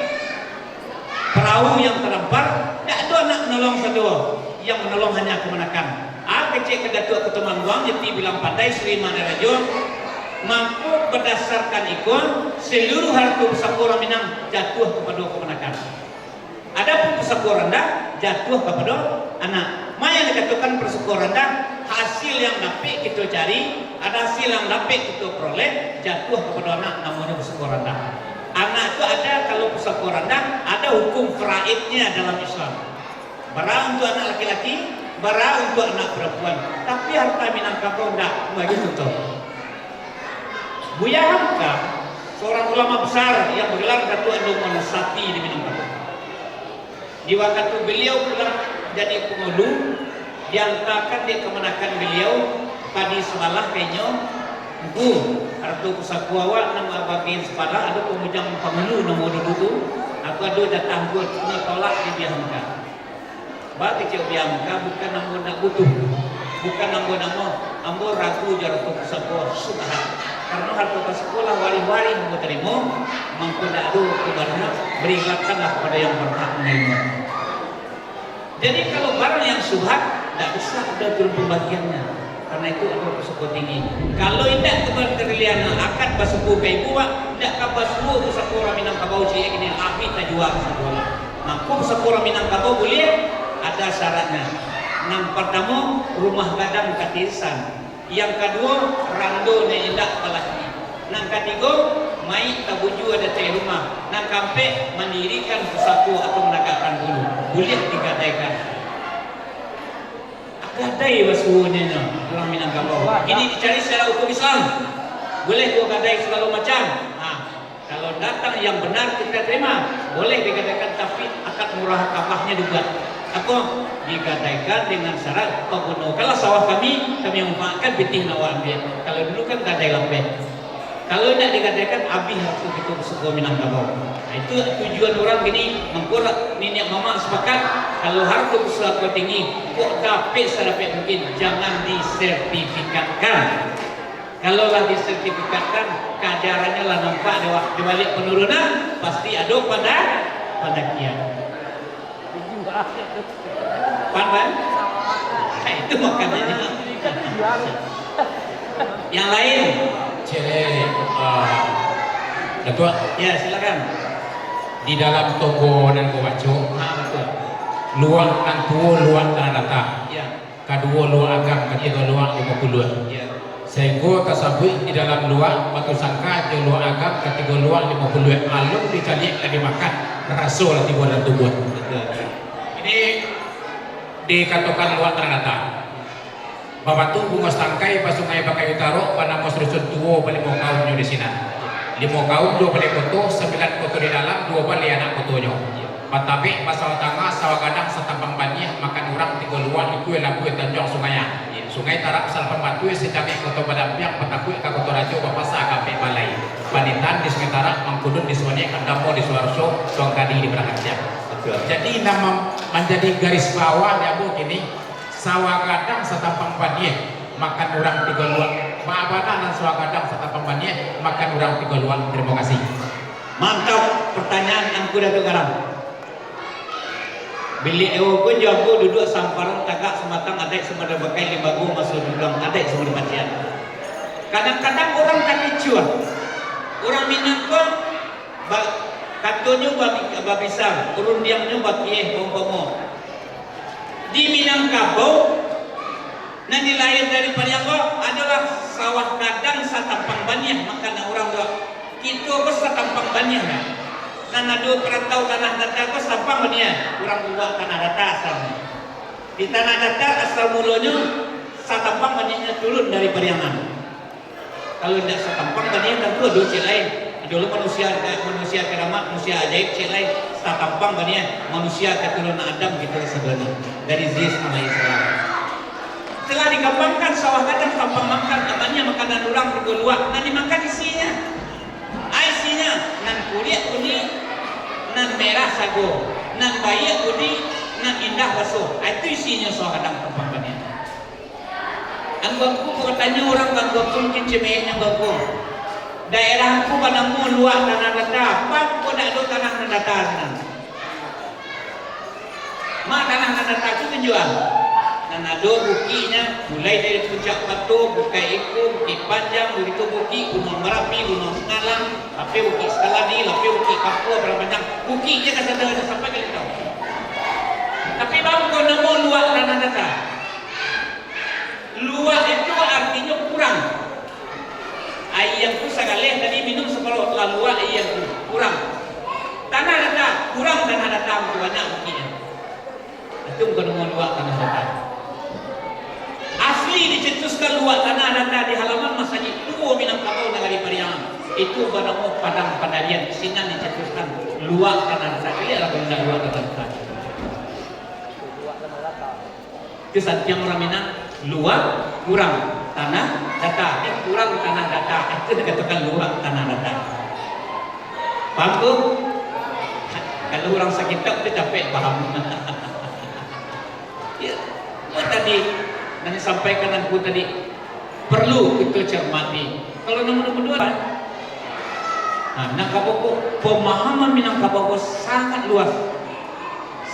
perahu yang terdampar, tidak ada anak menolong kedua. Yang menolong hanya kemenakan. Kecil kedatua ketumangguang jadi bilang pandai Sri Madarajo mampu berdasarkan ikon seluruh harta pusako orang Minang jatuh kepada kemenakan. Adapun pusako rendah jatuh kepada anak. Maya dikatakan pusako rendah hasil yang dapat kita cari, ada hasil yang dapat kita peroleh jatuh kepada anak, namanya pusako rendah. Anak itu ada kalau pusako rendah ada hukum faraidnya dalam Islam. Bara untuk anak laki-laki, bara untuk anak perempuan. Tapi harta Minangkabau tidak begitu tuh. Buya Hamka, seorang ulama besar yang bergelar Datuk Endo Monasati di Minangkabau. Di waktu beliau pulang jadi pengulu, diangkatkan di kemenakan beliau padi sebalah kayaknya bu hartu pusako awak nama bagian sepalah ada pemujang pengulu nama dulu aku ada datang buat ini tolak di Bihamka. Bagi kecil Bihamka bukan nama nak butuh, bukan nama ambo ragu jar hartu pusako sudah karena hartu pusako lah wari-wari mau terima mampu nak do kepada berikanlah kepada yang berhak menerima. Jadi kalau barang yang subhat tidak bisa ada turun pembagiannya, karena itu ada pusako tinggi. Kalau tidak keberterian akad basuku ke ibu tidak kabasuku pusako orang Minangkabau cie ini api tak jual pusako. Mampu pusako orang Minangkabau boleh ada syaratnya. Yang pertama rumah gadang katisan, yang kedua rando nedak palaki, yang ketiga mai tabuju ada teh rumah, yang keempat mendirikan pusako atau menegakkan bulu. Boleh digadaikan. Gadai basuhnya orang Minangkabau. Ini dicari secara hukum Islam. Boleh gua gadai segala macam. Kalau datang yang benar kita terima, boleh digadaikan tapi akad murah kabahnya dibuat. Aku digadaikan dengan syarat pengguna. Kalau sawah kami manfaatkan bitih nawa ambil. Kalau dulu kan gadai lambe. Kalau tidak digadaikan abih harus kita bersuku Minangkabau. Nah, itu tujuan orang gini mengkurang nenek mama sepakat kalau harta pusako tinggi kok dapat sedapat mungkin jangan disertifikatkan. Kalau lah disertifikatkan kajarannya lah nampak di balik penurunan pasti ada pada kian. Pan? Itu makanya yang lain. Jadi, Datuk, Ya silakan. di dalam toko dan kowaco, Betul. luang dan tuo luang tanah data, Ya. kedua luang agam, ketiga luang 50. Ya. Sehingga tersebut di dalam luang batu sangka je luang agam, ketiga luang 50. Alung dicari lagi makan, rasul tiga dan tubuh. Betul. Ini dikatakan luang tanah data. Bapak tu bunga tangkai pas sungai pakai utaro pada mos rusun tuo balik mau kaum di sini. 5 kaum 2 balik foto, 9 foto di dalam, 2 balik anak fotonya. Patabe pasal tangga sawah gadang setampang banyak makan orang 3 luar ikut lagu tanjung sungai. Sungai Tarap salpan batu secapek foto badampiak patakui ka foto rajo bapak sa kape balai. Panitan di Sungai Tarap mangkudun di Suwane Andamo di Suarso Songkadi di Berangasya. Jadi nama menjadi garis bawah ya Bu kini sawah gadang setampang banyak makan orang 3 luar. Maabana dan sawah gadang setampang banyak makan orang 3 luar. Terima kasih. Mantap pertanyaan yang kuda kegarang. Bili ewo pun jago duduk samparang tagak sematang adek semada bakai limbago masuk dudang adek semada bacian. Kadang-kadang orang tak cuan. Orang Minang pun katonya babisar, urun diamnya bakieh pompomo. Di Minangkabau Nan dilahir dari Pariango adalah sawah kadang satampang banyak, maka orang doa kita apa satampang banyak ya. Nan ada perantau tanah datar apa satampang banyak, orang tua tanah datar asalnya. Di tanah datar asal mulanya satampang banyaknya turun dari Pariangan. Kalau tidak satampang banyak tentu ada cek lain. Dulu manusia keramat, manusia ajaib cek lain. Satampang banyak manusia keturunan Adam gitu sebenarnya dari Zis alaihissalam. Setelah dikembangkan sawah kadang tampang makan namanya makanan orang bergeluak. Nan dimakan isinya, isinya nan kulit kuning, nan merah sago, nan bayi kuning, nan indah basuh. Itu isinya sawah kadang tampang banyak. Anggapku bertanya orang anggapku mungkin cemehnya anggapku. Daerahku padamu luak tanah datar, apa kau tak ada tanah datar sana? Mak tanah datar itu menjual. Dan ada bukinya, mulai dari puncak Batu, Bukit Eko, Bukit Panjang, begitu Bukit Gunung Merapi, Gunung Ngalang, tapi Bukit Sekaladi, tapi Bukit Papua, berapa banyak bukitnya kan ada sampai ke kita. Tapi bang kau nemu luak tanah datar. Luak itu artinya kurang. Air yang ku sekali tadi minum separuh telah luak air yang kurang. Tanah datar kurang, tanah datar banyak bukitnya. Itu bukan nemu luak tanah datar. Asli dicetuskan luak tanah datar di halaman Masjid Tua Minangkabau Negari Pariangan. Itu bernama Padang Padalian. Sinan dicetuskan luak tanah datar. Ini adalah benda luak tanah datar. Itu yang orang Minang luak kurang tanah datar. Kurang tanah datar. Itu dikatakan luak tanah datar. Paham tu? Kalau orang sakit tak dia capek paham. Ya, tadi dan disampaikan aku tadi perlu kita cermati. Kalau nomor dua, Minangkabau pemahaman Minangkabau sangat luas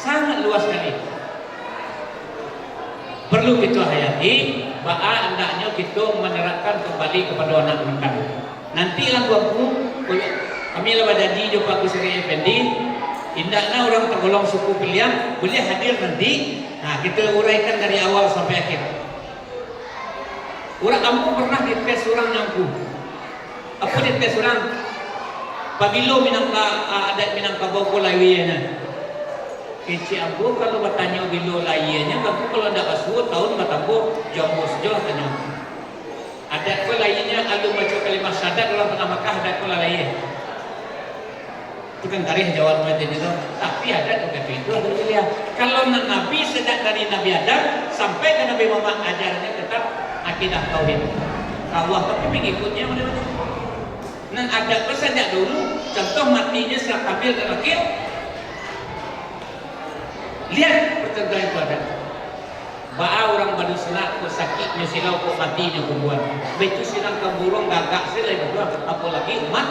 sekali. Perlu kita hayati, bahwa hendaknya kita menerapkan kembali kepada anak kita. Nanti lagu aku, kami lah jadi jumpa Gus Seri Effendi. Indahnya orang tergolong suku pilihan boleh hadir nanti. Nah, kita uraikan dari awal sampai akhir. Orang kamu pernah dites orang nyangku. Apa dites orang? Pabilo adat Minangkabau ko lawiana. Kecik aku kalau bertanya bilo lawianya, aku kalau tidak basuh tahun bertambuh jambu sejauh tanya. Adat ko lawianya alu macam kalimah syahadat orang pernah Makkah adat ko lawianya. Itu kan tarikh Jawa Timur itu. Tapi adat juga itu ada pilihan. Kalau Nabi sejak dari Nabi Adam sampai ke Nabi Muhammad ajarannya tetap akidah tauhid. Allah tapi pengikutnya mana-mana. Dan ada sejak dulu contoh matinya Syekh Kabil dan Akil. Lihat pertentangan itu ada. Ba'a orang Badu Selat kok sakitnya silau kok matinya kumbuan. Begitu silang keburung gagak silai berdua. Apalagi umat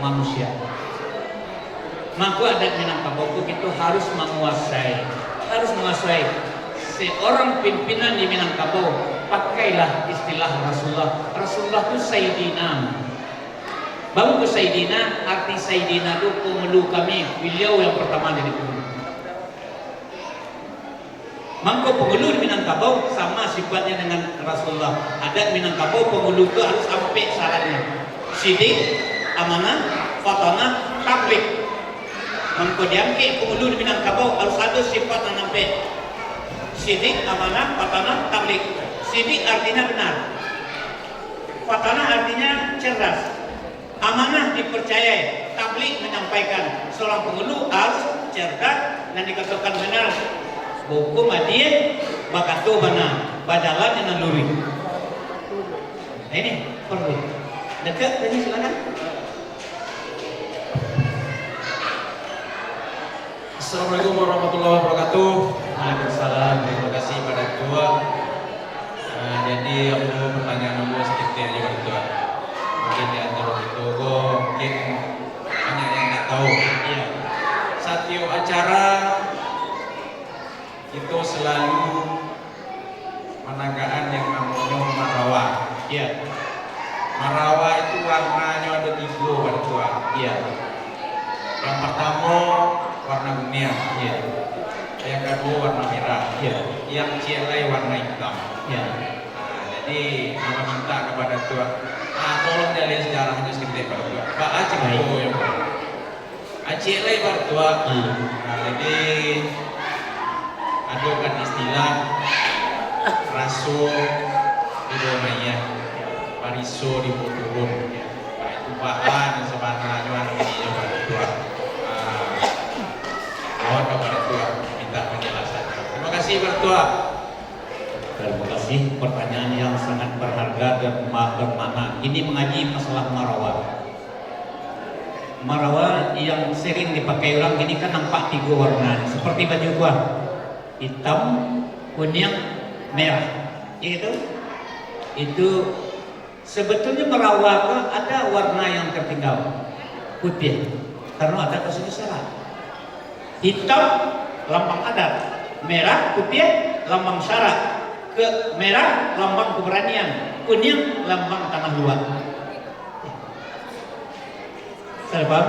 manusia. Maka adat Minangkabau itu harus menguasai. Seorang pimpinan di Minangkabau pakailah istilah Rasulullah. Rasulullah itu Sayyidina. Baru ke Sayyidina, arti Sayyidina itu pemelu kami. Beliau yang pertama dari dulu. Maka pengulu di Minangkabau sama sifatnya dengan Rasulullah. Adat Minangkabau pengulu itu harus sampai syaratnya. Sidik, amanah, fatanah, tablik. Maka diambil pengulu di Minangkabau harus ada sifat yang sampai. Sidik, amanah, fatanah, tablik. Sidik artinya benar. Fatanah artinya cerdas. Amanah dipercayai, tablik menyampaikan. Seorang pengulu harus cerdas dan dikatakan benar. Hukum adil, bakatu benar, badalan dengan luri. Nah, ini perlu. Dekat tadi silakan. Assalamualaikum warahmatullahi wabarakatuh. Waalaikumsalam. Terima kasih pada ketua. Jadi aku pertanyaan dulu sedikit aja pada ketua. Mungkin di antara itu mungkin banyak yang nggak tahu. Iya. Saat acara itu selalu penagaan yang namanya marawa. Iya. Marawa itu warnanya ada 3 pada ketua. Iya. Yang pertama warna kuning. Iya. Yang kedua warna merah. Iya. Yang cielai warna hitam. Iya. Jadi mama minta kepada Tua, tolong dia lihat sejarahnya sedikit pada Tua. Pak Aceh itu yang Aceh lah pada Tua. Jadi ada kan istilah raso di Domaya, pariso di turun. Itu bahan sebenarnya jual ini pada Tua. Mohon kepada Tua minta penjelasannya. Terima kasih pada Tua. Terima kasih, pertanyaan yang sangat berharga dan bermakna. Ini mengaji masalah marawa. Marawa yang sering dipakai orang ini kan nampak 3 warna, seperti baju gua, hitam, kuning, merah. Itu sebetulnya marawa ada warna yang tertinggal, putih, karena ada kasus syarat. Hitam lambang adat, merah putih lambang syarat. Ke merah lambang keberanian, kuning lambang tanah luar. Saya paham?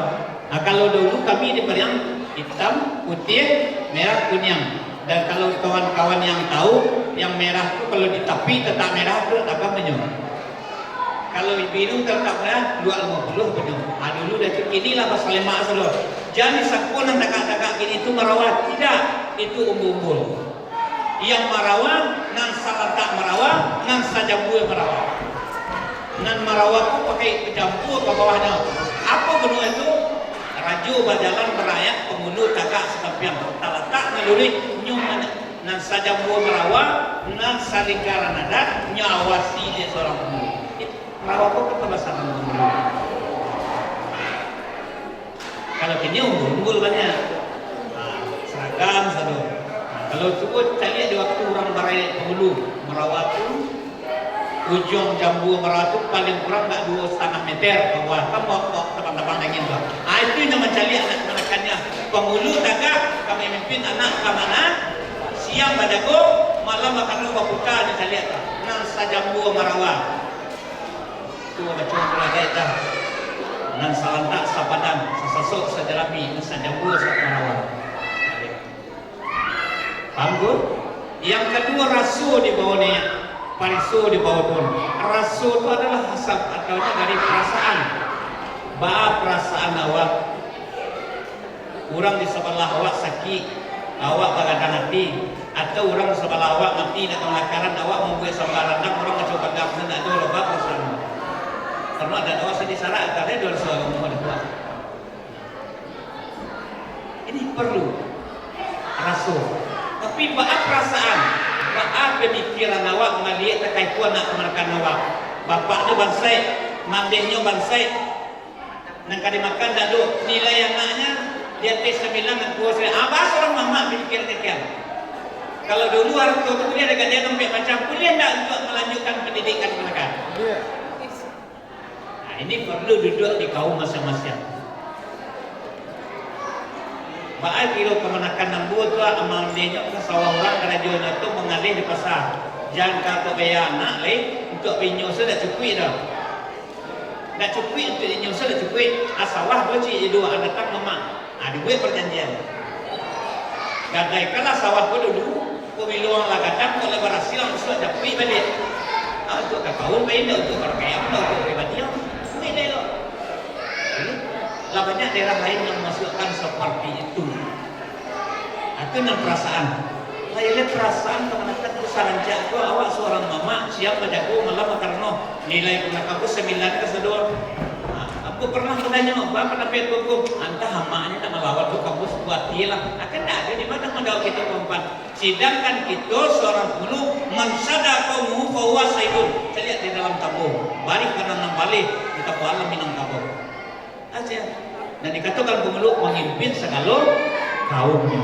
Nah, kalau dulu kami diberi yang hitam, putih, merah, kuning. Dan kalau kawan-kawan yang tahu, yang merah itu kalau ditapi tetap merah itu tak penyum. Kalau biru tetap merah 250 penyum. Nah, dulu dah inilah pasal 5 seluruh. Jadi sakunan takak-takak ini itu merawat, tidak, itu umbul-umbul. Yang marawa, nan salatak marawa, nan sajambue marawa. Nan marawa itu pakai jambu ke bawahnya. Apa gunung itu? Raju berjalan berayak pembunuh takak sekampiang. Talatak melurik nyum nan sajambue marawa, nan salingkaran adat nyawasi dia seorang pembunuh. Marawa itu ketebasan pembunuh. Kalau kini unggul banyak. Nah, seragam satu. Kalau sebut kita lihat di waktu orang berayak penghulu merawat tu, ujung jambu merawat tu paling kurang tak 2,5 meter ke bawah. Kamu bawa teman-teman angin tu. Itu yang mencari anak menekannya. Penghulu takak kami mimpin anak ke mana? Siang badago, malam makan lupa buka dia lihat. Nang sajambu merawat. Tu macam pelaga itu. Nang salantak sapadan, sasasok sajarabi, nang sajambu merawat. Paham? Yang kedua rasu di bawahnya, parisu di bawah pun. Rasu itu adalah hasab atau dari perasaan. Perasaan awak. Orang di sebelah awak sakit, awak begadang hati. Atau orang di sebelah awak mati nak melakaran, awak membuat sambal rendang, orang macam bagam nak ada lebah perasaan. Karena ada awak sedih sarak, karena dia harus ngomong ada. Ini perlu rasu. Tapi perasaan, pemikiran awak melihat terkait puan nak kemerdekaan awak. Bapaknya bansai, mandehnya bansai. Nang kali makan dah duk nilai anaknya dia tes 9 dan puas. Apa seorang mama pikir sekian. Kalau dulu orang tua kuliah dekat dia sampai macam kuliah tak untuk melanjutkan pendidikan kemerdekaan. Nah, ini perlu duduk di kaum masing-masing. Baik kilo kemenakan nambu tu amal dia ke sawah orang kerajaan itu mengalih di pasar. Jangan kata bayar anak leh untuk penyusul dah cukup dah. Dah cukup untuk penyusul dah cukup. Sawah dua cik dua datang mama. Dibuat perjanjian. Gadai kalah sawah ko dulu, pemiluang lah kadang ko lebarasi lang sudah cukup balik. Untuk kakao main untuk berkaya untuk pribadi. Ini dah. Lah banyak daerah lain yang masukkan seperti itu. Itu yang perasaan. Saya lihat perasaan kemenakan itu saranjak itu awak seorang mama siap menjago malam karena nilai kemenakan itu 9 ke sedor. Aku pernah bertanya apa pendapat hukum. Antah hamanya tak melawat ke kampus buat dia lah. Akan tak ada di mana mendawa kita perempuan. Sedangkan kita seorang guru mansada kaum fawas saidun. Saya lihat di dalam tabung. Balik kanan balik kita alam minang tabung. Aja. Dan dikatakan pemeluk memimpin segala kaumnya.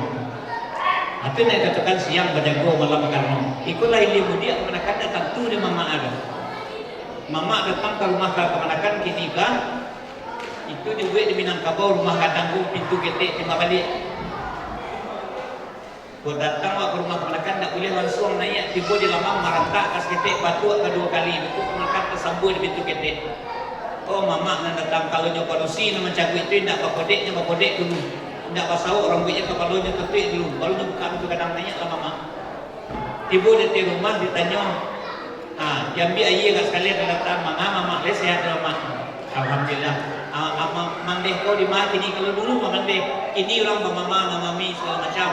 Itu yang dikatakan siang berjago malam karno. Ikulah ilmu dia kemenakan tentu di mama ada. Mama datang ke rumah kemenakan ketiga. Itu dibuat di Minangkabau rumah kadangku pintu getek timah balik. Kau datang ke rumah kemenakan tak boleh langsung naik tiba di lamang merantak kas getek batu kedua kali. Itu kemenakan tersambung di pintu getek. Oh mama nak datang kalau nyoba dosi nama cagu itu tidak bakodeknya bakodek dulu. Tidak pasau rambutnya kepalanya kepik dulu. Baru buka pintu kadang naik lah mama. Tiba di rumah ditanya, Yang bi ayah kat sekalian datang mama le sehat mak. Alhamdulillah. Mandeh kau di mana kini kalau dulu mandeh ini orang mama mami segala macam.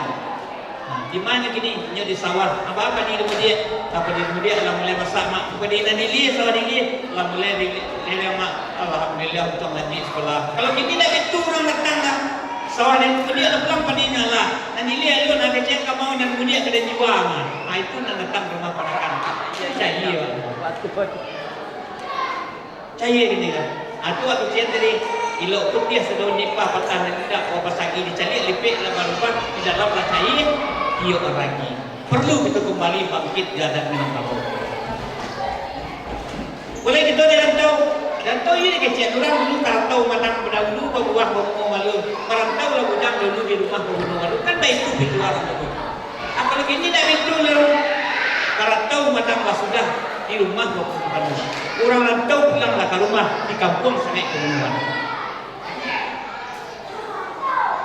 Di mana kini nyo di sawah. Apa ni kemudian apa di kemudian lah mulai masak mak. Kemudian nili sawah nili lah mulai di mak. Alhamdulillah untuk ngaji sekolah. Kalau kini dah itu orang datang dah. Sawah dan kemudian ada pulang pandinya lah. Nili ayo nak kecek kamau dan kemudian kada jual. Itu nak datang rumah panakan. Cahaya. Cahaya gini kan. Itu waktu cian tadi ilok putih sedon nipah patah dan tidak kau pasagi dicari lipik lebar-lebar di dalam cahaya iyo lagi. Perlu kita kembali bangkit jalan Minangkabau. Boleh kita rantau ini kecil orang dulu rantau matang berdahulu berbuah berbuah malu merantau lah budang dulu di rumah berbuah malu kan baik itu di luar itu. Apalagi ini dari itu rantau matang lah sudah di rumah berbuah malu. Orang rantau pulanglah ke rumah di kampung sampai ke rumah.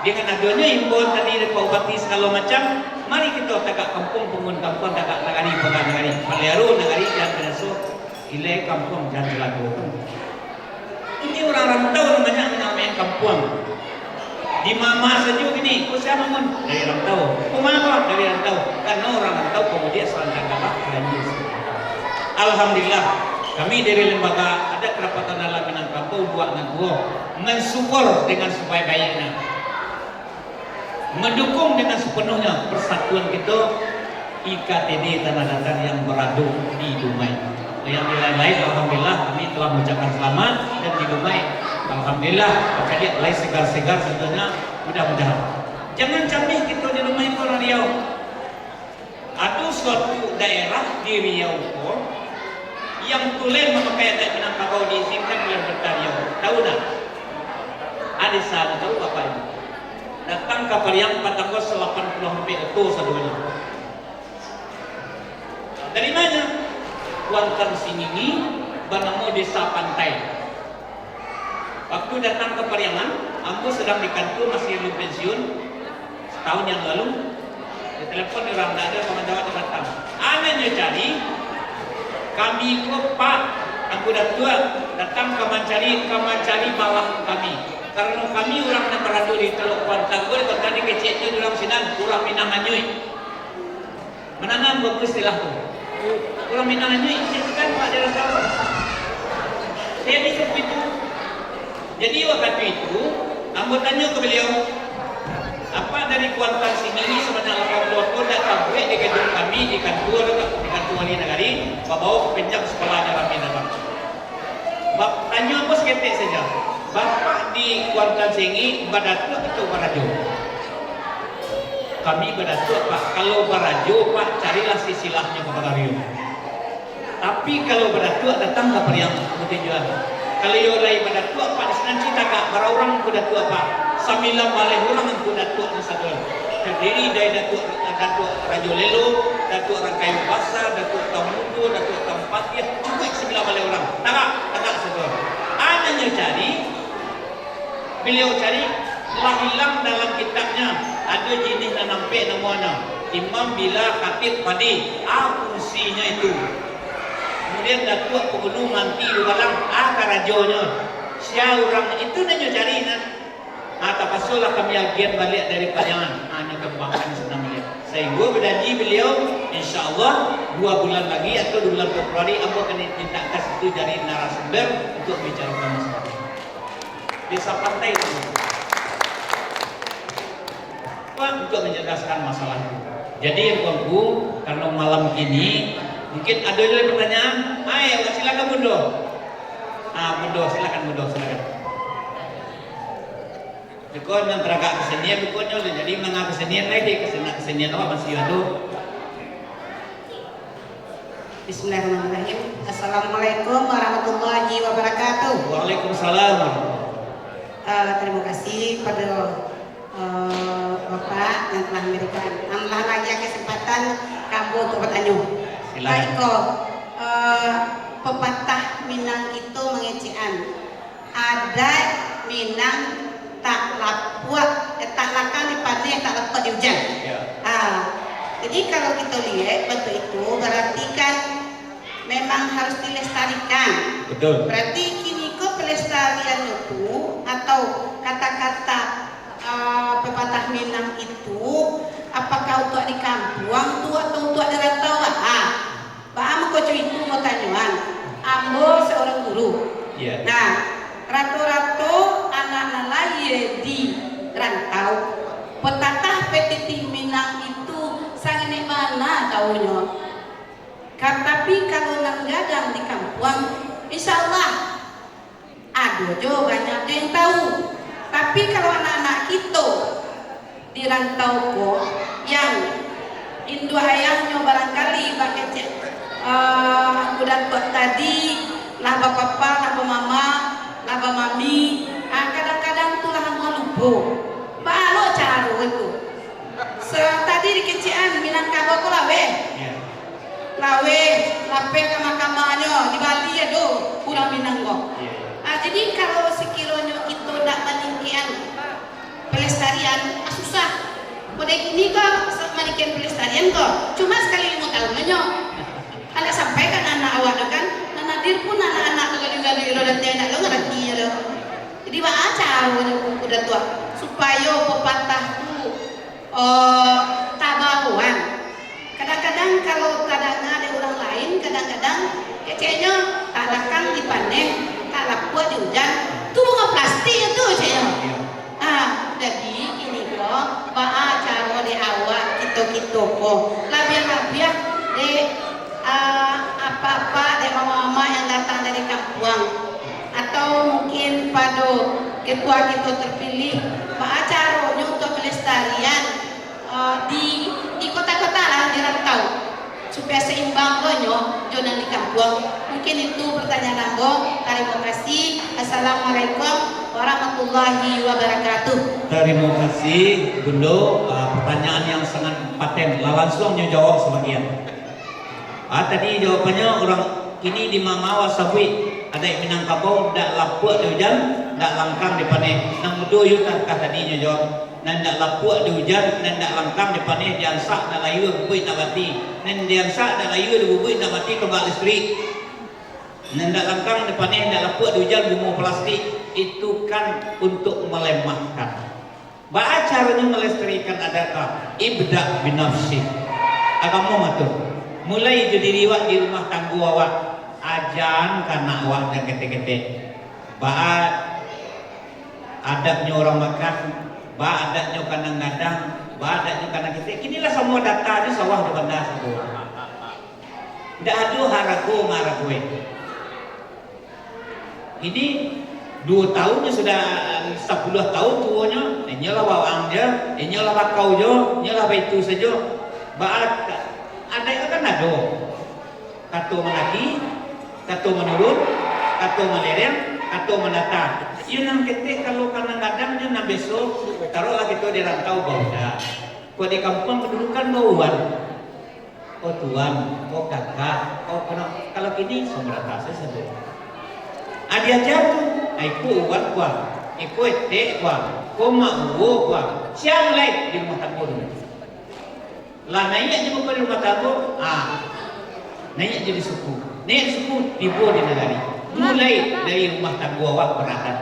Dengan adanya himbauan tadi dari Pak Bupati segala macam, mari kita tagak kampung pengun kampung tagak nagari pegang nagari, Maliaru nagari dan Penaso, ilai kampung dan Jelago. Ini orang rantau namanya kampung. Di mama saja gini, kau siapa mun? Dari rantau. Kumapa? Dari rantau. Karena orang rantau kemudian selanjutnya lanjut. Alhamdulillah, kami dari lembaga ada kerapatan dalam Minangkabau 2 mensupport dengan sebaik-baiknya. Mendukung dengan sepenuhnya persatuan kita IKTD Tanah Datar yang beradu di Dumai. Yang lain-lain alhamdulillah kami telah mengucapkan selamat dan di Dumai alhamdulillah kita lihat lain segar-segar tentunya mudah-mudahan. Jangan camih kita di Dumai itu orang Riau. Ada suatu daerah di Riau yang tulen memakai adat Minangkabau diizinkan oleh Menteri Riau. Tahu tak? Ada sana tahu apa ini? Datang kapal yang patangkos 80 hampir itu saduanya. Dari mana? Kuantan Singingi, Banamo Desa Pantai. Waktu datang ke Pariangan, ambo sedang di kantor masih belum pensiun setahun yang lalu. Di telepon orang tak ada pengajaran datang. Anaknya cari, kami kok Pak, aku dah tua, datang ke mencari bawah kami. Karena kami orang yang beradu di Teluk Kuantan, gue tadi kecil itu dalam sinan, kurang minang anyui. Menanam bagus istilah tu. Kurang minang anyui, itu kan Pak dia tahu. Saya disuruh itu. Jadi waktu itu, ambo tanya ke beliau, apa dari Kuantan sini sebanyak 80 tahun datang gue di gedung kami di kantor wali negari, bawa pinjam sekolahnya kami datang. Tanya apa seketik saja. Bapak di Kuantan Singi badatuk atau barajo? Kami badatuk Pak. Kalau barajo Pak carilah silsilahnya kepada Rio. Tapi kalau badatuk datang ke Periang tujuan. Kalau yo lai badatuk Pak di sana cita kak para orang badatuk Pak. Sambilan balai orang yang badatuk nasadol. Terdiri dari datuk Rajo Lelo, datuk Rangkayu Basah, datuk Tamudo, datuk Tampatiah, cukup 9 balai orang. Tak sadol. Anaknya cari. Beliau cari telah hilang dalam kitabnya ada jenis dan nampak namanya Imam Bila Khatib Padi fungsinya itu. Kemudian datuk penghulu manti lualang karajonya siapa orang itu nanya cari tak pasulah kami agen balik dari Pariangan hanya kembangkan senang beliau. Sehingga berjanji beliau insyaAllah 2 bulan lagi atau 2 bulan Februari aku akan ditindak itu dari narasumber untuk bicarakan masalah Desa Pantai itu untuk menjelaskan masalah itu. Jadi yang kuangku karena malam ini mungkin ada lagi pertanyaan. Ayo silakan Bundo. Bundo silakan. Dikon yang teragak kesenian dukunnya jadi mengaku kesenian lagi kesenian apa masih ada. Bismillahirrahmanirrahim. Assalamualaikum warahmatullahi wabarakatuh. Waalaikumsalam. Terima kasih pada Bapak yang telah memberikan lagi kesempatan kamu untuk bertanya. Baik kok, pepatah Minang itu mengecian. Ada Minang tak lakan dipanen, tak lepas di hujan. Jadi kalau kita lihat waktu itu berarti kan memang harus dilestarikan. Betul. Berarti kini kok pelestarian itu atau kata-kata pepatah Minang itu apakah untuk di kampung tu atau untuk di rantau? Pak Amo kocok itu mau tanyuan. Ambo seorang guru. Iya. Nah, ratu-ratu anak lain di rantau. Petatah petiti Minang itu sangat mana taunya. Tapi kalau nang gadang di kampung, insya Allah ada jo banyak yang tahu. Tapi kalau anak-anak kita di rantau kok yang induk ayahnya barangkali pakai udah buat tadi lah bapak lah mama lah mami, kadang-kadang tuh lah lupa. Balo caro itu. Tadi di kecian Minangkabau ko lawe. Lawe, lape kama-kamanya di Bali ya do, kurang Minanggo. Jadi kalau sekiranya kita tidak meninggian pelestarian, susah. Pada ini kok meninggian pelestarian kok, cuma sekali 5 tahun aja. Anda sampaikan anak awak kan, nadir pun anak-anak gali-gali roda tiada lo ngerti ya lo. Jadi baca udah tua supaya pepatah tu tabahuan. Kadang-kadang kalau kadang ada orang lain, kadang-kadang kayaknya tak lakang dipanen, tak lakuat di hujan, tu bunga plastik itu saya. Jadi ini kok baca di awal kita kok labiah-labiah de apa-apa dari mama-mama yang datang dari kampung atau mungkin pada ketua kita terpilih acaranya untuk pelestarian di kota-kota lah di rantau supaya seimbang banyak jonan di kampung. Mungkin itu pertanyaan Ambo. Terima kasih. Assalamualaikum warahmatullahi wabarakatuh. Terima kasih Bundo, pertanyaan yang sangat paten. Langsung jawab sebagian. Tadi jawabannya orang kini di Mamawa Sabui ada yang Minangkabau dak lapuk di hujan, dak langkang di panen. Nang mudo yutan kah tadinya jawab. Nan dak lapuk di hujan, nan dak langkang di panen, dian sak dak layu bubui nak mati. Nan dian sak dak layu bubui nak mati kembali listrik. Nan dak langkang di panen, dak lapuk di hujan bumbu plastik. Itu kan untuk melemahkan. Bagaimana caranya melestarikan adakah? Ibda binafsi. Agama matur. Mulai jadi riwak di rumah tangga awak, ajan karena awak dan kete-kete. Baat adabnya orang makan, baat adabnya kadang-kadang, baat adabnya kadang kete. Inilah semua data di sawah di bandar semua. Tidak ada haraku ngaraku. Ini 2 tahunnya sudah 10 tahun tuanya. Inyalah bawangnya, inyalah bakau jo, inyalah itu saja. Baat ada yang kan ada kata melaki, kata menurut, kata melereng, kata menata. Yun ang ketik kalau kadang-kadang dia nak besok taruhlah kita di rantau bauda. Kau di kampung kedudukan bauan. Oh tuan, oh kakak, oh kalau kini semrata saja. Adia jatuh, aku ubat kuah, aku etek kuah, kau mak uwo kuah. Siapa mulai di rumah tangga dulu? Lah naik aja bukan rumah tangga, naik jadi suku, naik suku dibawa di negara. Mulai dari rumah tangga awak beradat.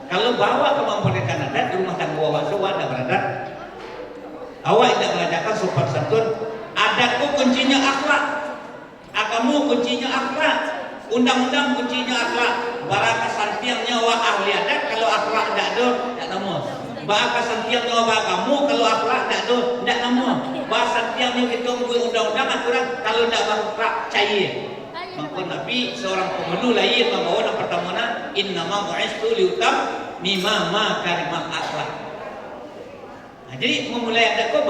Kalau bawa kemampuan adat, rumah tangga awak semua ada beradat. Awak tidak belajarkan sopan santun. Adatku kuncinya akhlak, agamamu kuncinya akhlak, undang-undang kuncinya akhlak. Barakah santiangnya awak ahli adat, kalau akhlak tidak ada, tidak nama. Bahasa santiang nyawa kamu kalau akhlak tak ada, tak nama. Bahasa santiang kita membuat undang-undang aturan kalau tak akhlak cair. Maka Nabi seorang pemenuh lain membawa yang pertama innama bu'istu liutam mimma ma karimat akhlak. Jadi memulai ada kau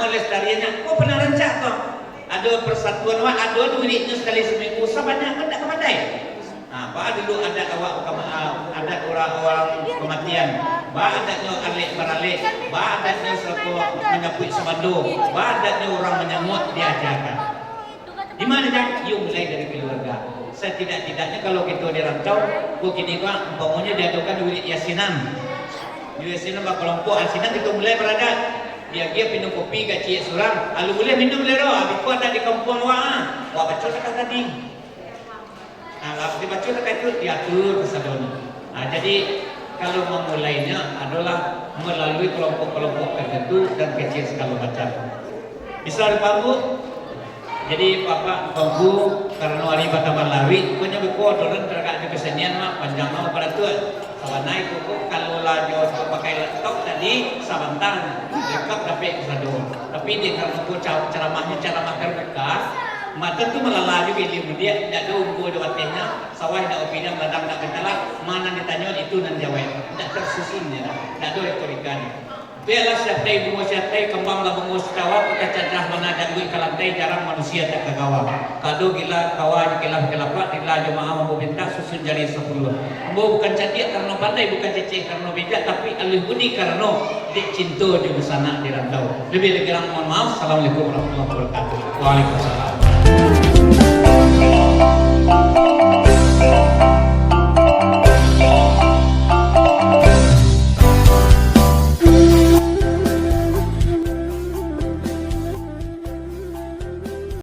melestariannya. Kau pernah rancak kau? Ada persatuan awak, ada duitnya sekali seminggu, sebanyak kan tak kemandai. Pak dulu ada awak ada orang-orang kematian. Adanya alik beralik, adanya satu menyapui semando, adanya orang menyambut diajarkan. Di mana kan? Yuk mulai dari keluarga. Setidak-tidaknya kalau kita di rantau, begini kan, umpamanya diadakan duit yasinan. Duit yasinan bak kelompok yasinan kita mulai beradat. Dia minum kopi gaci surang, lalu boleh minum lero. Abiku ada di kampung wah baca kata tadi. Nah, dibaca itu diatur kesadona. Nah, jadi kalau memulainya adalah melalui kelompok-kelompok tertentu dan kecil segala macam. Bisa dipanggu. Jadi Bapak Panggu karena wali Bataman Lawi punya buku orang terkait kesenian mah panjang mah pada tuan. Sama naik buku kalau lajo pakai laptop tadi sabantan lengkap tapi kesadona. Tapi di karena buku ceramahnya ceramah terbuka. Mata tu malah juga ilmu dia tidak ada umur dua tehnya sawah tidak opini ladang tidak kentalah mana ditanya itu nan jawab tidak tersusunnya tidak ada retorikanya. Biarlah syaitai bunga syaitai kembang lah bunga setawa kita cacah mana dan gue kalantai jarang manusia tak kagawa. Kado gila kawa gila kelapa gila jemaah mampu minta susun jari 10. Mampu bukan cantik karena pandai bukan cecek karena bijak tapi alih budi karena dik cinta di sana di rantau. Lebih kurang mohon maaf. Assalamualaikum warahmatullahi wabarakatuh. Waalaikumsalam.